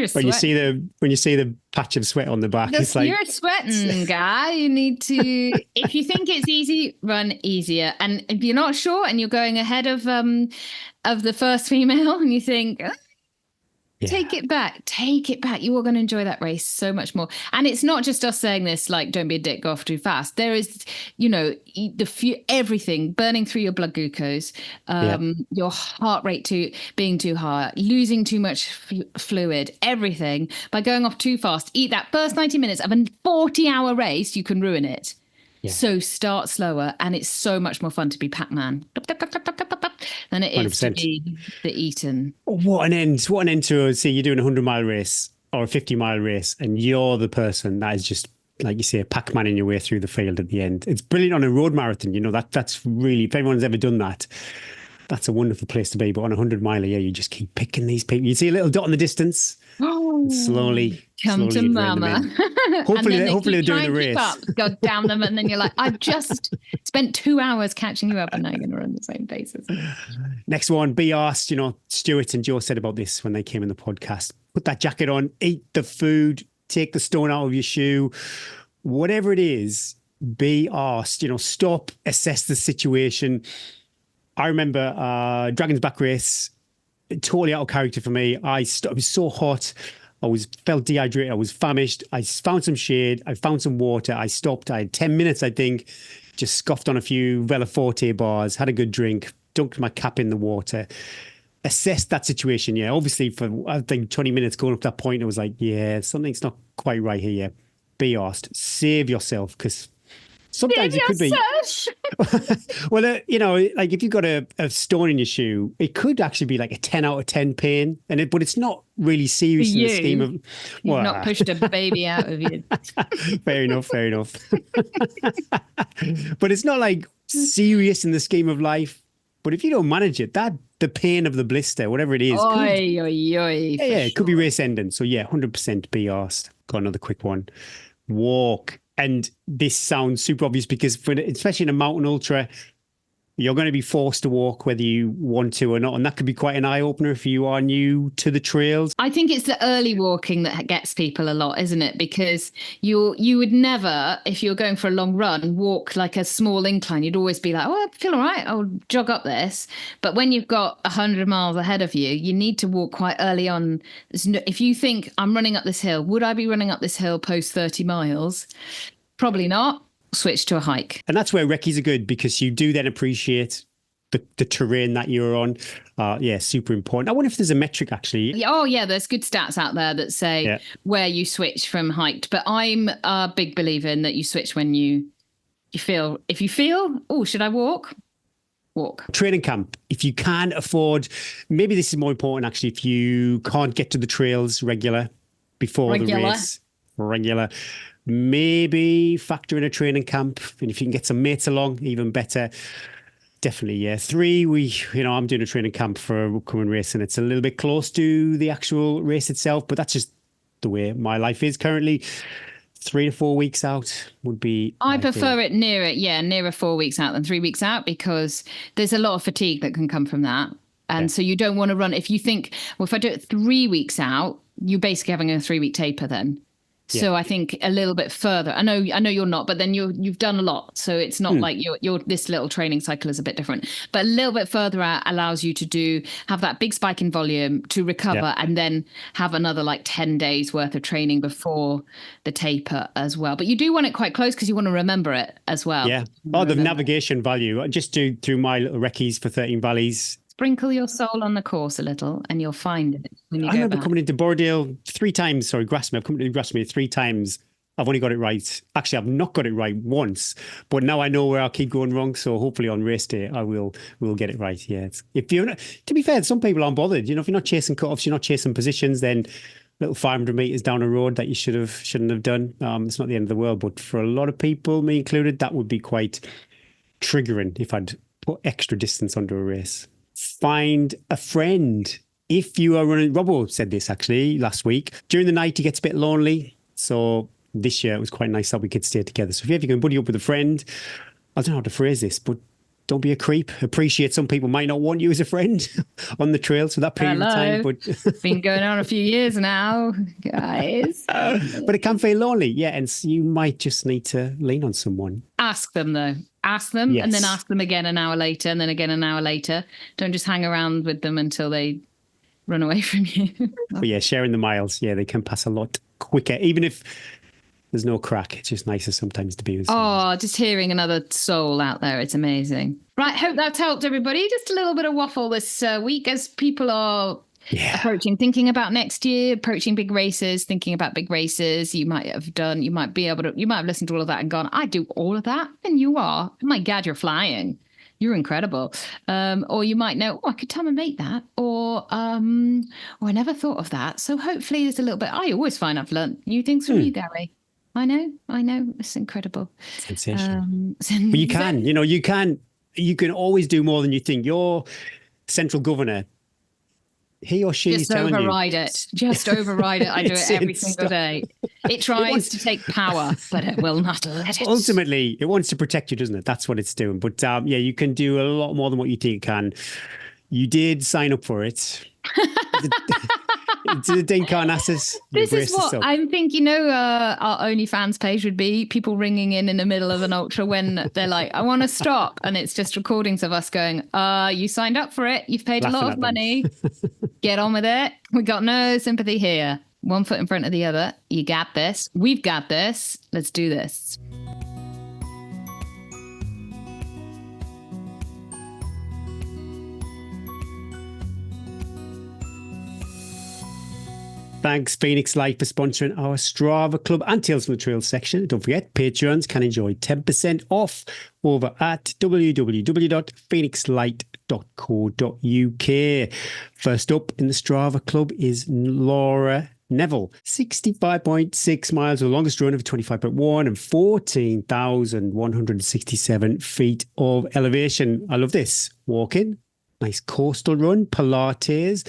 sweating. When you see the patch of sweat on the back, it's like, you're sweating, guy. You need to, if you think it's easy, run easier. And if you're not sure and you're going ahead of the first female and you think, take it back. You are going to enjoy that race so much more. And it's not just us saying this, like, don't be a dick, go off too fast. There is, everything burning through your blood glucose, your heart rate being too high, losing too much fluid, everything. By going off too fast, eat that first 90 minutes of a 40-hour race, you can ruin it. Yeah. So start slower, and it's so much more fun to be Pac-Man than it is 100%. To be the Eaton. What an end to, say, you're doing a 100-mile race or a 50-mile race, and you're the person that is just, like you say, Pac-Man your way through the field at the end. It's brilliant on a road marathon. That's really, if anyone's ever done that, that's a wonderful place to be. But on a 100-miler, you just keep picking these people. You see a little dot in the distance. Oh, slowly to mama. Hopefully they're doing the race. God damn them. And then you're like, I've just spent 2 hours catching you up, and now you're going to run the same paces. Next one, be asked. Stuart and Joe said about this when they came in the podcast. Put that jacket on, eat the food, take the stone out of your shoe, whatever it is, be asked. Stop, assess the situation. I remember Dragon's Back race, totally out of character for me. It was so hot. I felt dehydrated. I was famished. I found some shade. I found some water. I stopped. I had 10 minutes, I think, just scoffed on a few Vela Forte bars, had a good drink, dunked my cap in the water, assessed that situation. Yeah, obviously for, I think, 20 minutes going up to that point, it was like, something's not quite right here. Yeah. Be asked. Save yourself, because sometimes it could be. Well, like if you've got a stone in your shoe, it could actually be like a 10 out of 10 pain, but it's not really serious in the scheme of. You've not pushed a baby out of you. Fair enough. But it's not like serious in the scheme of life. But if you don't manage it, that the pain of the blister, whatever it is. Oi, oi, oi. Yeah, it could be race ending. So yeah, 100% be arsed. Got another quick one. Walk. And this sounds super obvious because especially in a mountain ultra, you're going to be forced to walk whether you want to or not. And that could be quite an eye-opener if you are new to the trails. I think it's the early walking that gets people a lot, isn't it? Because you would never, if you're going for a long run, walk like a small incline. You'd always be like, oh, I feel all right, I'll jog up this. But when you've got 100 miles ahead of you, you need to walk quite early on. If you think, I'm running up this hill, would I be running up this hill post 30 miles? Probably not. Switch to a hike. And that's where recce's are good because you do then appreciate the terrain that you're on. Yeah, super important. I wonder if there's a metric actually. Oh yeah, there's good stats out there that say where you switch from hiked. But I'm a big believer in that you switch when you feel. If you feel, oh, should I walk? Walk. Training camp. If you can afford, maybe this is more important actually. If you can't get to the trails before the race, maybe factor in a training camp, and if you can get some mates along, even better. Definitely, yeah. 3, I'm doing a training camp for an upcoming race, and it's a little bit close to the actual race itself, but that's just the way my life is currently. 3 to 4 weeks out would be. I prefer it nearer 4 weeks out than 3 weeks out because there's a lot of fatigue that can come from that. And so you don't want to run. If you think, well, if I do it 3 weeks out, you're basically having a 3-week taper then. So I think a little bit further. I know you're not, but then you've done a lot. So it's not like your this little training cycle is a bit different. But a little bit further out allows you to have that big spike in volume to recover and then have another like 10 days worth of training before the taper as well. But you do want it quite close because you want to remember it as well. Yeah. Oh, the navigation value. I just do through my little recce's for 13 Valleys. Sprinkle your soul on the course a little and you'll find it when you I remember coming into Bordeaux 3 times. Sorry, Grasmere. I've come to Grasmere 3 times. I've only got it right. Actually, I've not got it right once, but now I know where I keep going wrong. So hopefully on race day, we'll get it right. Yeah. If you're not, to be fair, some people aren't bothered. If you're not chasing cutoffs, you're not chasing positions, then little 500 meters down a road that you shouldn't have done. It's not the end of the world, but for a lot of people, me included, that would be quite triggering if I'd put extra distance under a race. Find a friend. If you are running, Robbo said this actually last week. During the night, he gets a bit lonely. So this year, it was quite nice that we could stay together. So if you can buddy up with a friend, I don't know how to phrase this, but don't be a creep. Appreciate some people might not want you as a friend on the trails for that period of time. But it's been going on a few years now, guys. But it can feel lonely. Yeah. And so you might just need to lean on someone. Ask them though. Ask them and then ask them again an hour later and then again an hour later. Don't just hang around with them until they run away from you. But yeah, sharing the miles. Yeah, they can pass a lot quicker. Even if there's no crack, it's just nicer sometimes to be with someone. Oh, just hearing another soul out there. It's amazing. Right. Hope that's helped everybody. Just a little bit of waffle this week as people are thinking about next year, approaching big races, thinking about big races. You might have listened to all of that and gone, I do all of that. And you are. Oh my God, you're flying. You're incredible. Or you might know, I could tell my mate that. Or I never thought of that. So hopefully there's a little bit, I always find I've learned new things from you, Gary. I know. It's incredible. Sensational. But you can, you can always do more than you think. Your central governor, he or she is telling you. Just override it. I do it every single day. It tries to take power, but it will not let it. Ultimately, it wants to protect you, doesn't it? That's what it's doing. But you can do a lot more than what you think you can. You did sign up for it. To the Dincarnassus. This is what I'm thinking, our OnlyFans page would be people ringing in the middle of an ultra when they're like, I want to stop. And it's just recordings of us going, you signed up for it. You've paid a lot of money. Get on with it. We got no sympathy here. One foot in front of the other. You got this. We've got this. Let's do this. Thanks, Phoenix Light, for sponsoring our Strava Club and Tales from the Trail section. Don't forget, patrons can enjoy 10% off over at www.phoenixlight.co.uk. First up in the Strava Club is Laura Neville, 65.6 miles, the longest run of 25.1 and 14,167 feet of elevation. I love this. Walking nice coastal run, Pilates,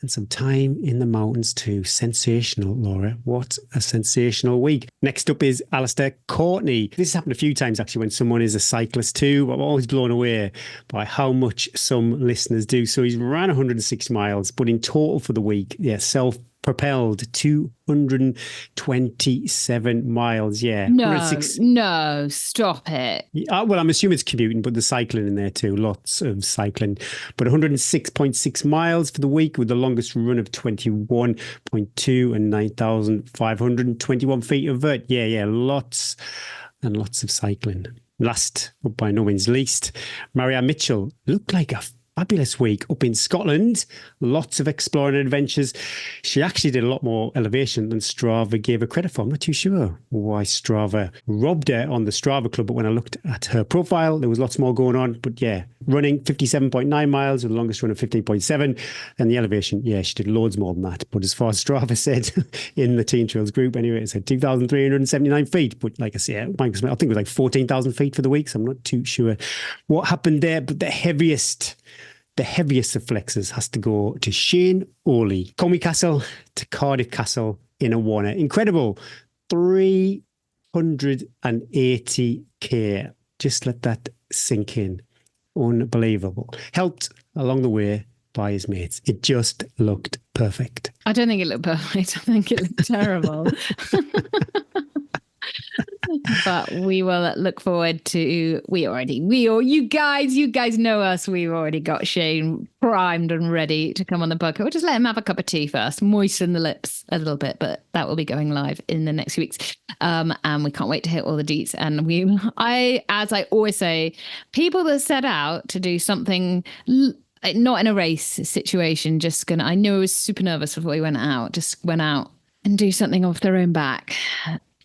and some time in the mountains too. Sensational, Laura. What a sensational week. Next up is Alistair Courtney. This has happened a few times actually when someone is a cyclist too. I'm always blown away by how much some listeners do. So he's ran 106 miles, but in total for the week, self-propelled 227 miles. Yeah. No, stop it. Well, I'm assuming it's commuting, but there's cycling in there too. Lots of cycling. But 106.6 miles for the week with the longest run of 21.2 and 9,521 feet of vert. Yeah, lots and lots of cycling. Last, but by no means least, Marianne Mitchell looked like a fabulous week up in Scotland. Lots of exploring adventures. She actually did a lot more elevation than Strava gave her credit for. I'm not too sure why Strava robbed her on the Strava Club, but when I looked at her profile, there was lots more going on. But yeah, running 57.9 miles with the longest run of 15.7. And the elevation, she did loads more than that. But as far as Strava said in the Teen Trails group, anyway, it said 2,379 feet. But like I say, I think it was like 14,000 feet for the week. So I'm not too sure what happened there. But the heaviest of flexes has to go to Shane Oley. Comey Castle to Cardiff Castle in a Warner. Incredible. 380k. Just let that sink in. Unbelievable. Helped along the way by his mates. It just looked perfect. I don't think it looked perfect. I think it looked terrible. But we will look forward to, you guys know us. We've already got Shane primed and ready to come on the podcast. We'll just let him have a cup of tea first, moisten the lips a little bit, but that will be going live in the next few weeks. And we can't wait to hit all the deets. And as I always say, people that set out to do something not in a race situation, I know I was super nervous before we went out, just went out and do something off their own back.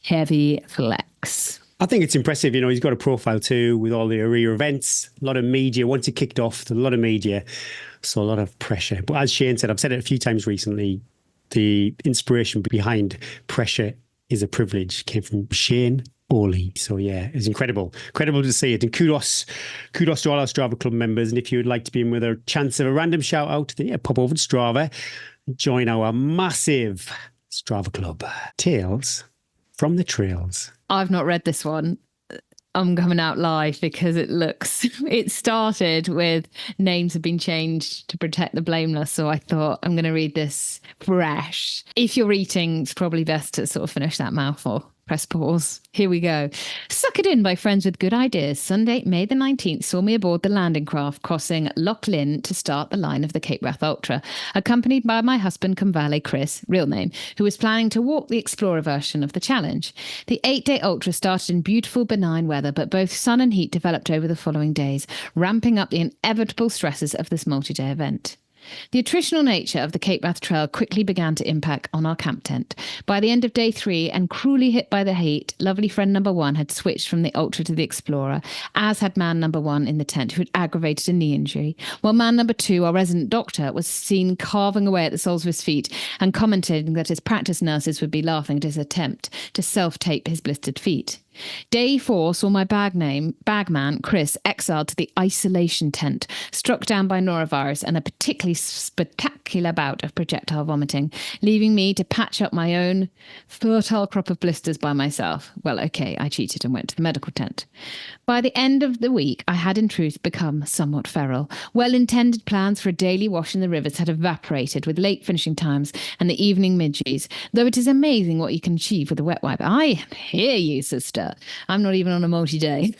Heavy flex. I think it's impressive. He's got a profile too with all the area events, a lot of media. Once it kicked off, a lot of media, so a lot of pressure. But as Shane said, I've said it a few times recently, the inspiration behind pressure is a privilege came from Shane Oley. So yeah, it's incredible to see it. And kudos to all our Strava Club members. And if you would like to be in with a chance of a random shout out, then pop over to Strava and join our massive Strava Club. Tales from the Trails. I've not read this one. I'm coming out live because it started with names have been changed to protect the blameless. So I thought I'm going to read this fresh. If you're eating, it's probably best to sort of finish that mouthful. Press pause. Here we go. Suck it in by friends with good ideas. Sunday, May the 19th, saw me aboard the landing craft crossing Loch Lynn to start the line of the Cape Wrath Ultra, accompanied by my husband cum valet Chris, real name, who was planning to walk the Explorer version of the challenge. The 8-day Ultra started in beautiful, benign weather, but both sun and heat developed over the following days, ramping up the inevitable stresses of this multi-day event. The attritional nature of the Cape Wrath Trail quickly began to impact on our camp tent. By the end of day 3, and cruelly hit by the heat, lovely friend number 1 had switched from the Ultra to the Explorer, as had man number 1 in the tent, who had aggravated a knee injury, while man number 2, our resident doctor, was seen carving away at the soles of his feet and commenting that his practice nurses would be laughing at his attempt to self-tape his blistered feet. Day 4 saw my bagman, Chris, exiled to the isolation tent, struck down by norovirus and a particularly spectacular bout of projectile vomiting, leaving me to patch up my own fertile crop of blisters by myself. Well, okay, I cheated and went to the medical tent. By the end of the week, I had in truth become somewhat feral. Well-intended plans for a daily wash in the rivers had evaporated with late finishing times and the evening midges, though it is amazing what you can achieve with a wet wipe. I hear you, sister. I'm not even on a multi-day.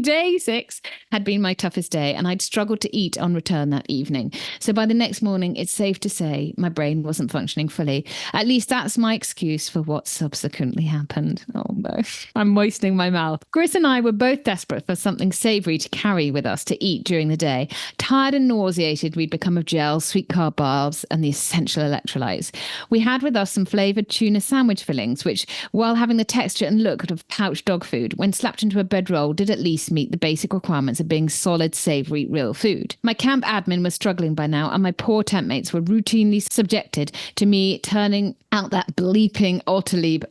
Day 6 had been my toughest day, and I'd struggled to eat on return that evening. So by the next morning, it's safe to say my brain wasn't functioning fully. At least that's my excuse for what subsequently happened. Oh no, I'm moistening my mouth. Chris and I were both desperate for something savoury to carry with us to eat during the day. Tired and nauseated, we'd become of gel, sweet carb bars, and the essential electrolytes. We had with us some flavoured tuna sandwich fillings, which, while having the texture and look of of pouch dog food, when slapped into a bedroll, did at least meet the basic requirements of being solid, savoury, real food. My camp admin was struggling by now, and my poor tent mates were routinely subjected to me turning out that bleeping Autolieb,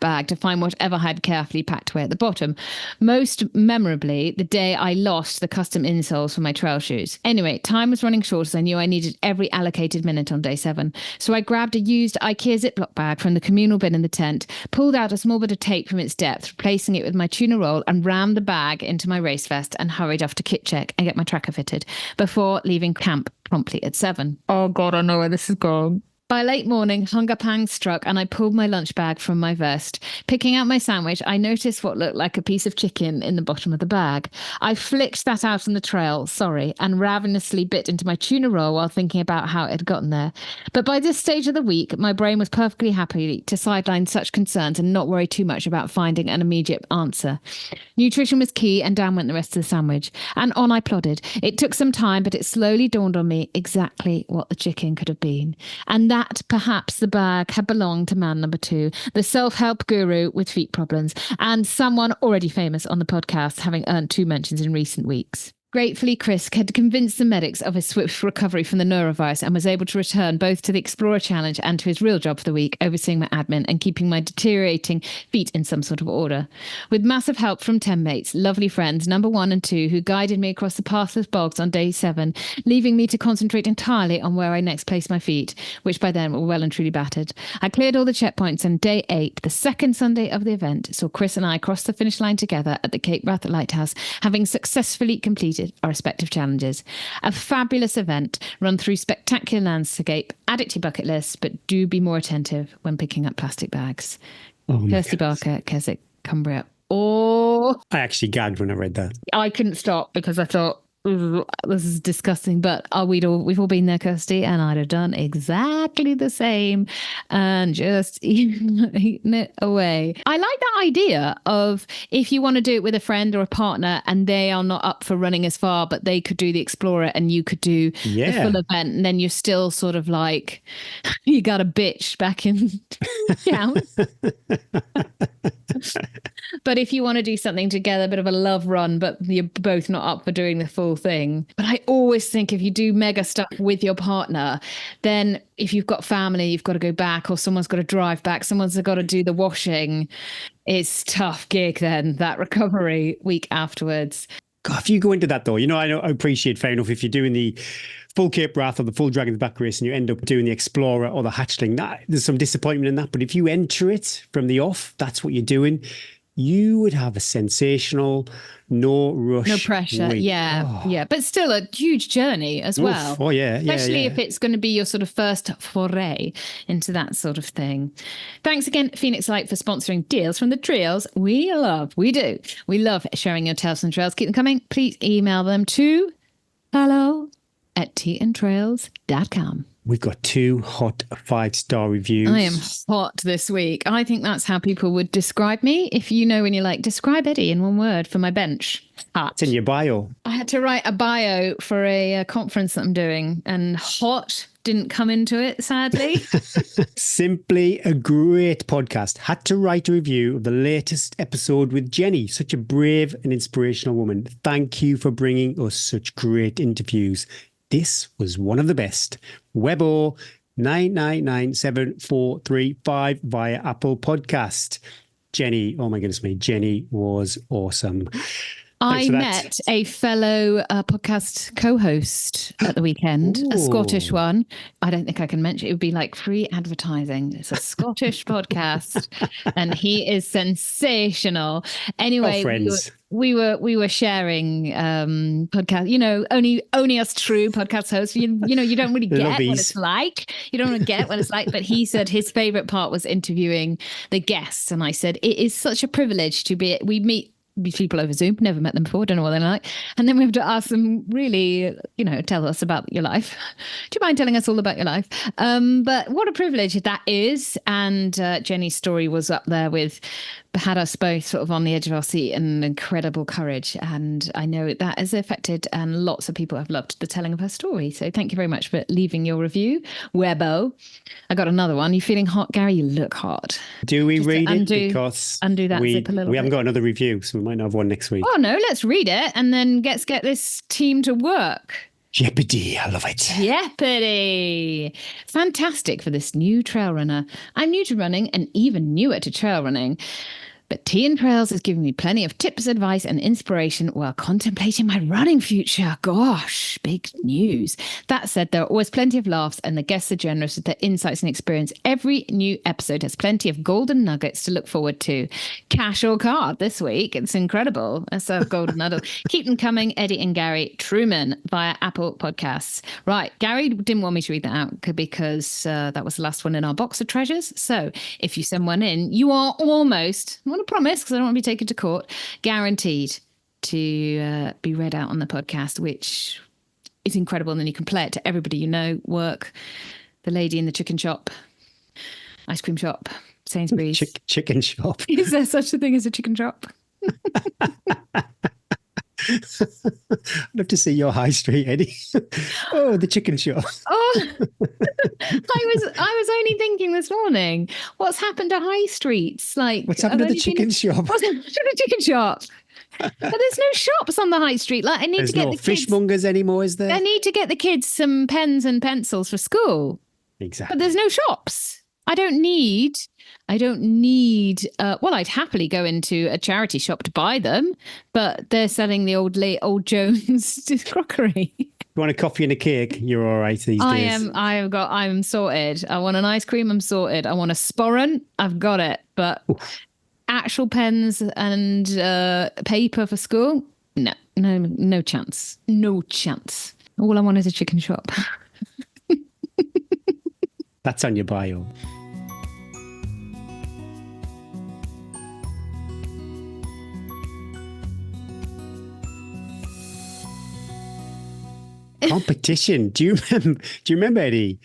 bag to find whatever I had carefully packed away at the bottom. Most memorably, the day I lost the custom insoles for my trail shoes. Anyway, time was running short as I knew I needed every allocated minute on day 7. So I grabbed a used IKEA Ziploc bag from the communal bin in the tent, pulled out a small bit of tape from its depth, replacing it with my tuna roll, and rammed the bag into my race vest and hurried off to kit check and get my tracker fitted before leaving camp promptly at 7. Oh God, I know where this is going. By late morning, hunger pangs struck and I pulled my lunch bag from my vest. Picking out my sandwich, I noticed what looked like a piece of chicken in the bottom of the bag. I flicked that out on the trail, and ravenously bit into my tuna roll while thinking about how it had gotten there. But by this stage of the week, my brain was perfectly happy to sideline such concerns and not worry too much about finding an immediate answer. Nutrition was key, and down went the rest of the sandwich. And on I plodded. It took some time, but it slowly dawned on me exactly what the chicken could have been. And that perhaps the bag had belonged to man number 2, the self-help guru with feet problems, and someone already famous on the podcast, having earned 2 mentions in recent weeks. Gratefully, Chris had convinced the medics of his swift recovery from the norovirus and was able to return both to the Explorer Challenge and to his real job for the week, overseeing my admin and keeping my deteriorating feet in some sort of order. With massive help from 10 mates, lovely friends, number 1 and 2, who guided me across the pathless bogs on day 7, leaving me to concentrate entirely on where I next placed my feet, which by then were well and truly battered. I cleared all the checkpoints, and day 8, the second Sunday of the event, saw Chris and I cross the finish line together at the Cape Wrath Lighthouse, having successfully completed our respective challenges. A fabulous event run through spectacular landscape. Add it to your bucket list, but do be more attentive when picking up plastic bags. Kirsty Barker, Keswick, Cumbria. Oh, I actually gagged when I read that. I couldn't stop because I thought, this is disgusting, but we've all been there, Kirsty, and I'd have done exactly the same and just eaten it away. I like that idea of if you want to do it with a friend or a partner and they are not up for running as far, but they could do the Explorer and you could do the full event, and then you're still sort of like, you got a bitch back in town. But if you want to do something together, a bit of a love run, but you're both not up for doing the full thing. But I always think if you do mega stuff with your partner, then if you've got family, you've got to go back, or someone's got to drive back, someone's got to do the washing. It's a tough gig then, that recovery week afterwards. God, if you go into that though, I appreciate, fair enough, if you're doing the full Cape Wrath or the full Dragon's Back race and you end up doing the Explorer or the Hatchling, there's some disappointment in that. But if you enter it from the off, that's what you're doing, you would have a sensational, no rush, no pressure week. Yeah, but still a huge journey as well. Especially if it's going to be your sort of first foray into that sort of thing. Thanks again, Phoenix Light, for sponsoring Deals from the Trails. We love sharing your tales from the trails. Keep them coming. Please email them to hello@teaandtrails.com. We've got 2 hot 5-star reviews. I am hot this week. I think that's how people would describe me. If you know when you're like, describe Eddie in 1 word for my bench. Hot. It's in your bio. I had to write a bio for a conference that I'm doing, and hot didn't come into it, sadly. Simply a great podcast. Had to write a review of the latest episode with Jenny, such a brave and inspirational woman. Thank you for bringing us such great interviews. This was one of the best. Webo 9997435 via Apple Podcast. Jenny, oh my goodness me, Jenny was awesome. I met a fellow podcast co-host at the weekend, a Scottish one. I don't think I can mention it. It would be like free advertising. It's a Scottish podcast, and he is sensational. Anyway, we were sharing podcast. Only us true podcast hosts. You don't really get what it's like. You don't really get what it's like. But he said his favorite part was interviewing the guests, and I said it is such a privilege to be. We meet people over Zoom, never met them before, don't know what they're like, and then we have to ask them, really, tell us about your life. Do you mind telling us all about your life? But what a privilege that is. And Jenny's story was up there with had us both sort of on the edge of our seat and incredible courage. And I know that has affected, and lots of people have loved the telling of her story. So thank you very much for leaving your review. Webbo. I got another one. You feeling hot, Gary? You look hot. Do we Just read it? undo- Because undo that zip a little we haven't bit. got another review, so we might not have one next week. Oh, no, let's read it and then let's get this team to work. Jeopardy, I love it. Jeopardy! Fantastic for this new trail runner. I'm new to running and even newer to trail running. But Tea and Trails is giving me plenty of tips, advice, and inspiration while contemplating my running future. Gosh, big news. That said, there are always plenty of laughs, and the guests are generous with their insights and experience. Every new episode has plenty of golden nuggets to look forward to. Cash or card this week. It's incredible. That's a golden nugget. Keep them coming, Eddie and Gary Truman via Apple Podcasts. Right, Gary didn't want me to read that out because that was the last one in our box of treasures. So if you send one in, you are almost, I want to promise because I don't want to be taken to court, guaranteed to be read out on the podcast, which is incredible. And then you can play it to everybody you know, work, the lady in the chicken shop, ice cream shop, Sainsbury's. Chicken shop. Is there such a thing as a chicken shop? I'd love to see your high street, Eddie. Oh, the chicken shop. Oh, I was only thinking this morning, what's happened to high streets? Like, What's happened to the chicken shop? What's happened to the chicken shop? But there's no shops on the high street. Like, I need There's to get no the kids. fishmongers anymore, is there? I need to get the kids some pens and pencils for school. Exactly. But there's no shops. I don't need, well, I'd happily go into a charity shop to buy them, but they're selling the old Jones crockery. You want a coffee and a cake? You're all right these days. I'm sorted. I want an ice cream. I'm sorted. I want a sporran. I've got it. But actual pens and paper for school? No chance. No chance. All I want is a chicken shop. That's on your bio. Competition. Do you remember, Eddie?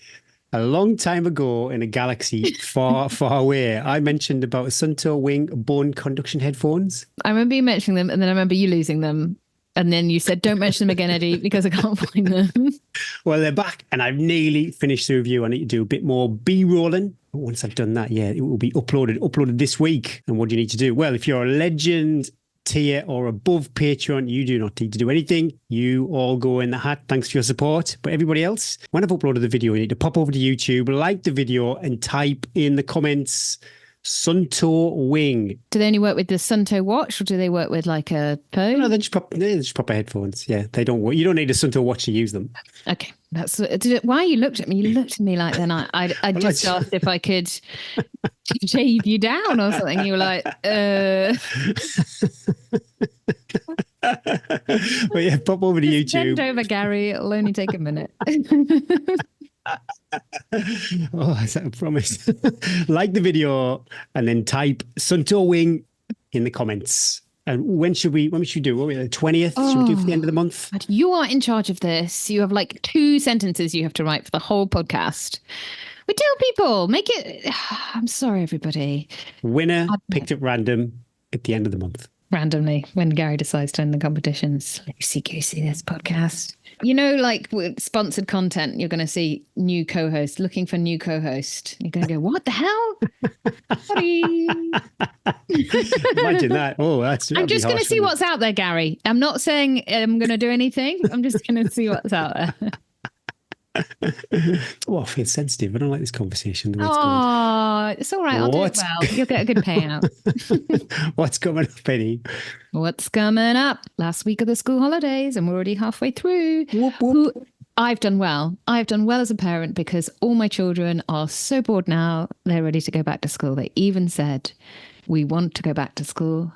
A long time ago in a galaxy far, far away, I mentioned about Suntour Wing bone conduction headphones. I remember you mentioning them, and then I remember you losing them. And then you said, don't mention them again, Eddie, because I can't find them. Well, they're back, and I've nearly finished the review. I need to do a bit more B-rolling. Once I've done that, it will be uploaded this week. And what do you need to do? Well, if you're a legend, tier, or above Patreon, you do not need to do anything. You all go in the hat. Thanks for your support. But everybody else, when I've uploaded the video, you need to pop over to YouTube, like the video, and type in the comments Suntour Wing. Do they only work with the Suntour watch, or do they work with like a phone? No, they're just proper headphones. Yeah, they don't work. You don't need a Suntour watch to use them. Okay, that's why you looked at me. You looked at me like then I just asked if I could shave you down or something. You were like, But yeah, pop over to YouTube. Bend over, Gary. It'll only take a minute. Oh, is that a promise? Like the video and then type Suntour Wing in the comments. And when should we do? What are we, the 20th? Should we do for the end of the month? But you are in charge of this. You have like 2 sentences you have to write for the whole podcast. We tell people, make it. I'm sorry, everybody. Winner picked at random at the end of the month. Randomly, when Gary decides to end the competitions. Loosey-goosey, this podcast. You know, like with sponsored content, you're going to see new co-host, looking for new co-host. You're going to go, what the hell? Sorry. Imagine that. Oh, I'm just going to see what's out there, Gary. I'm not saying I'm going to do anything. I'm just going to see what's out there. Oh, I feel sensitive. I don't like this conversation. Oh, it's all right. I'll do it well. You'll get a good payout. What's coming up, Penny? What's coming up? Last week of the school holidays, and we're already halfway through. Whoop, whoop. I've done well. I've done well as a parent because all my children are so bored now. They're ready to go back to school. They even said, we want to go back to school.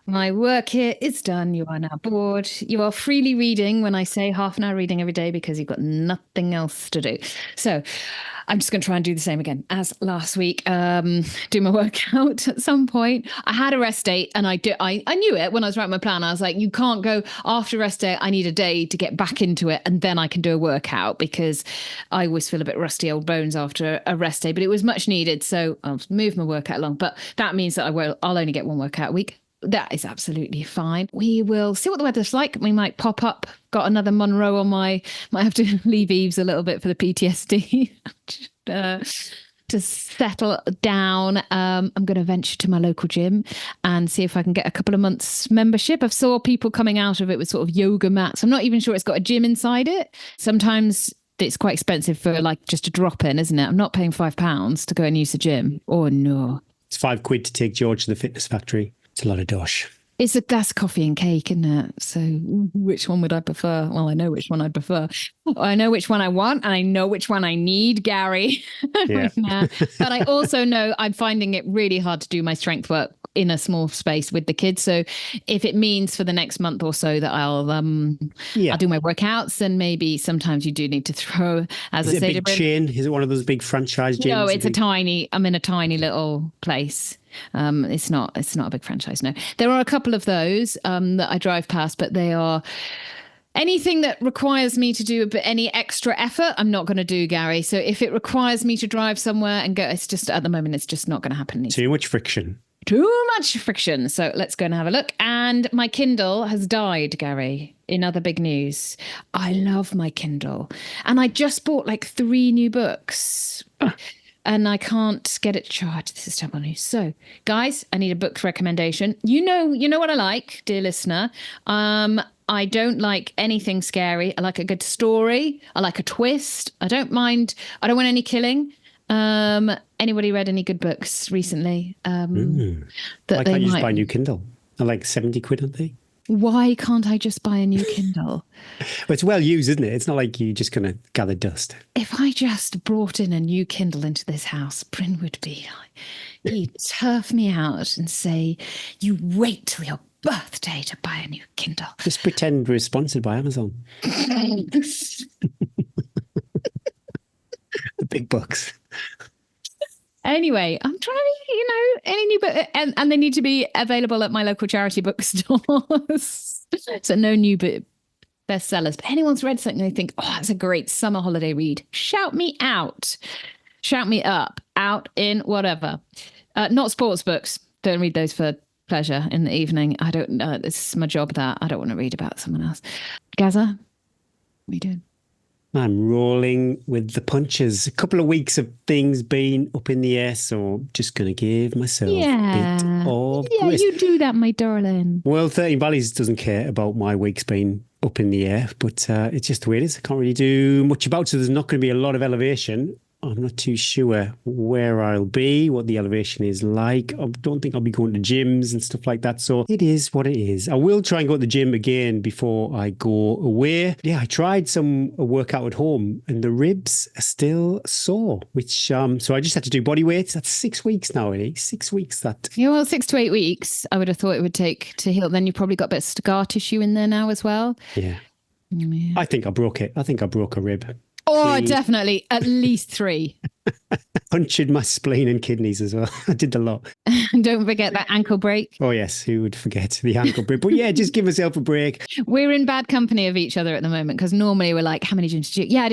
My work here is done. You are now bored. You are freely reading when I say half an hour reading every day because you've got nothing else to do. So I'm just going to try and do the same again as last week. Do my workout at some point. I had a rest day and I knew it when I was writing my plan. I was like, you can't go after rest day. I need a day to get back into it and then I can do a workout because I always feel a bit rusty old bones after a rest day, but it was much needed. So I'll move my workout along. But that means that I'll only get one workout a week. That is absolutely fine. We will see what the weather's like. We might pop up. Got another Monroe on might have to leave Eves a little bit for the PTSD to settle down. I'm going to venture to my local gym and see if I can get a couple of months membership. I've saw people coming out of it with sort of yoga mats. I'm not even sure it's got a gym inside it. Sometimes it's quite expensive for like just a drop in, isn't it? I'm not paying £5 to go and use the gym. Oh no. It's £5 to take George to the fitness factory. It's a lot of dosh. It's a glass coffee and cake, isn't it? So which one would I prefer? Well, I know which one I'd prefer. I know which one I want and I know which one I need, Gary. Yeah. But I also know I'm finding it really hard to do my strength work in a small space with the kids. So if it means for the next month or so that I'll do my workouts, then maybe sometimes you do need to throw, as I say, is it a big chain? Is it one of those big franchise gyms? No, I'm in a tiny little place. It's not a big franchise. No, there are a couple of those that I drive past, but they are anything that requires me to do any extra effort. I'm not going to do, Gary. So if it requires me to drive somewhere and go, it's just at the moment, it's just not going to happen. Too much friction. Too much friction. So let's go and have a look. And my Kindle has died, Gary, in other big news. I love my Kindle. And I just bought like 3 new books. And I can't get it charged. This is terrible news. So, guys, I need a book recommendation. You know what I like, dear listener. I don't like anything scary. I like a good story. I like a twist. I don't mind. I don't want any killing. Anybody read any good books recently? Why can't you just buy a new Kindle? They're like £70, aren't they? Why can't I just buy a new Kindle? Well, it's well used, isn't it? It's not like you're just going to gather dust. If I just brought in a new Kindle into this house, Bryn would be like, he'd turf me out and say, you wait till your birthday to buy a new Kindle. Just pretend we're sponsored by Amazon. The big bucks. Anyway, I'm trying to, any new book, and they need to be available at my local charity bookstores. So no new bestsellers. But anyone's read something they think, oh, that's a great summer holiday read. Shout me out. Shout me up. Out in whatever. Not sports books. Don't read those for pleasure in the evening. I don't know. This is my job that I don't want to read about someone else. Gaza, what are you doing? I'm rolling with the punches. A couple of weeks of things being up in the air, so just going to give myself a bit of grace. You do that, my darling. Well, 13 Valleys doesn't care about my weeks being up in the air, but it's just the way it is. I can't really do much about it, so there's not going to be a lot of elevation. I'm not too sure where I'll be, what the elevation is like. I don't think I'll be going to gyms and stuff like that. So it is what it is. I will try and go to the gym again before I go away. Yeah, I tried a workout at home and the ribs are still sore, which, so I just had to do body weights. That's 6 weeks now, really. 6 weeks that. Yeah, well, 6 to 8 weeks, I would have thought it would take to heal. Then you've probably got a bit of scar tissue in there now as well. Yeah. I think I broke it. I think I broke a rib. Oh, definitely. At least 3. Punctured my spleen and kidneys as well. I did a lot. Don't forget that ankle break. Oh, yes. Who would forget the ankle break? But yeah, just give myself a break. We're in bad company of each other at the moment because normally we're like, how many gyms did you? Yeah,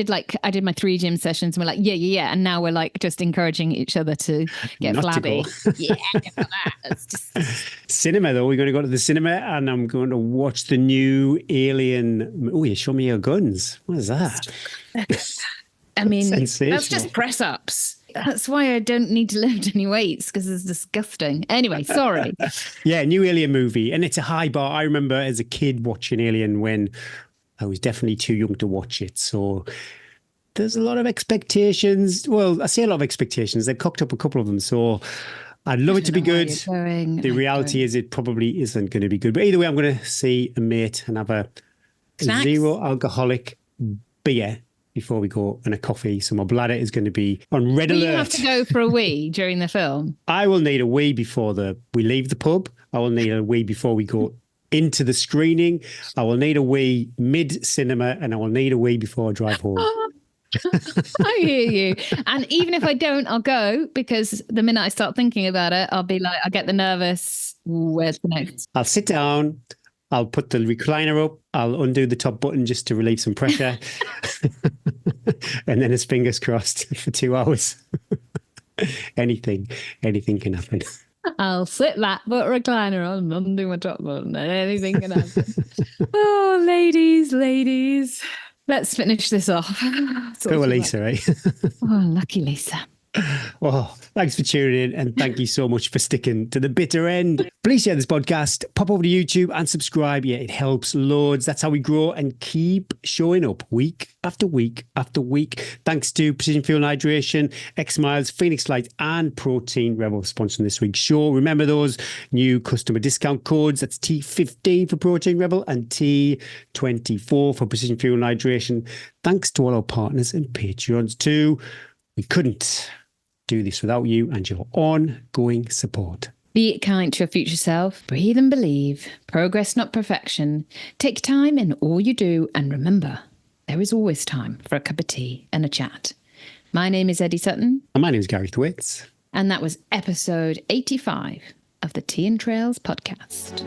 I did my 3 gym sessions. And we're like, yeah. And now we're like just encouraging each other to get Not flabby. to Yeah, get for that. It's just... Cinema, though. We're going to go to the cinema and I'm going to watch the new Alien. Oh, you show me your guns. What is that? I mean, sensational. That's just press ups. That's why I don't need to lift any weights because it's disgusting. Anyway, sorry. Yeah, new Alien movie. And it's a high bar. I remember as a kid watching Alien when I was definitely too young to watch it. So there's a lot of expectations. Well, I say a lot of expectations. They've cocked up a couple of them. So I'd love it to be good. The reality is it probably isn't going to be good. But either way, I'm going to see a mate and have a Snacks? 0 alcoholic beer before we go and a coffee. So my bladder is going to be on red Will alert. you have to go for a wee during the film? I will need a wee before we leave the pub. I will need a wee before we go into the screening. I will need a wee mid-cinema, and I will need a wee before I drive home. I hear you. And even if I don't, I'll go, because the minute I start thinking about it, I'll get the nervous. Where's the next? I'll sit down. I'll put the recliner up. I'll undo the top button just to relieve some pressure. And then it's fingers crossed for 2 hours. Anything can happen. I'll sit that, put a recliner on, undo my top button, and anything can happen. Oh, ladies. Let's finish this off. Poor Lisa, eh? Oh, lucky Lisa. Oh, thanks for tuning in, and thank you so much for sticking to the bitter end. Please share this podcast, pop over to YouTube and subscribe. Yeah, it helps loads. That's how we grow and keep showing up week after week after week. Thanks to Precision Fuel and Hydration, X Miles, Phoenix Light and Protein Rebel for sponsoring this week's show. Remember those new customer discount codes. That's T15 for Protein Rebel and T24 for Precision Fuel and Hydration. Thanks to all our partners and Patreons too. We couldn't do this without you and your ongoing support. Be kind to your future self. Breathe and believe. Progress, not perfection. Take time in all you do. And remember, there is always time for a cup of tea and a chat. My name is Eddie Sutton. And my name is Gary Thwaites. And that was episode 85 of the Tea and Trails podcast.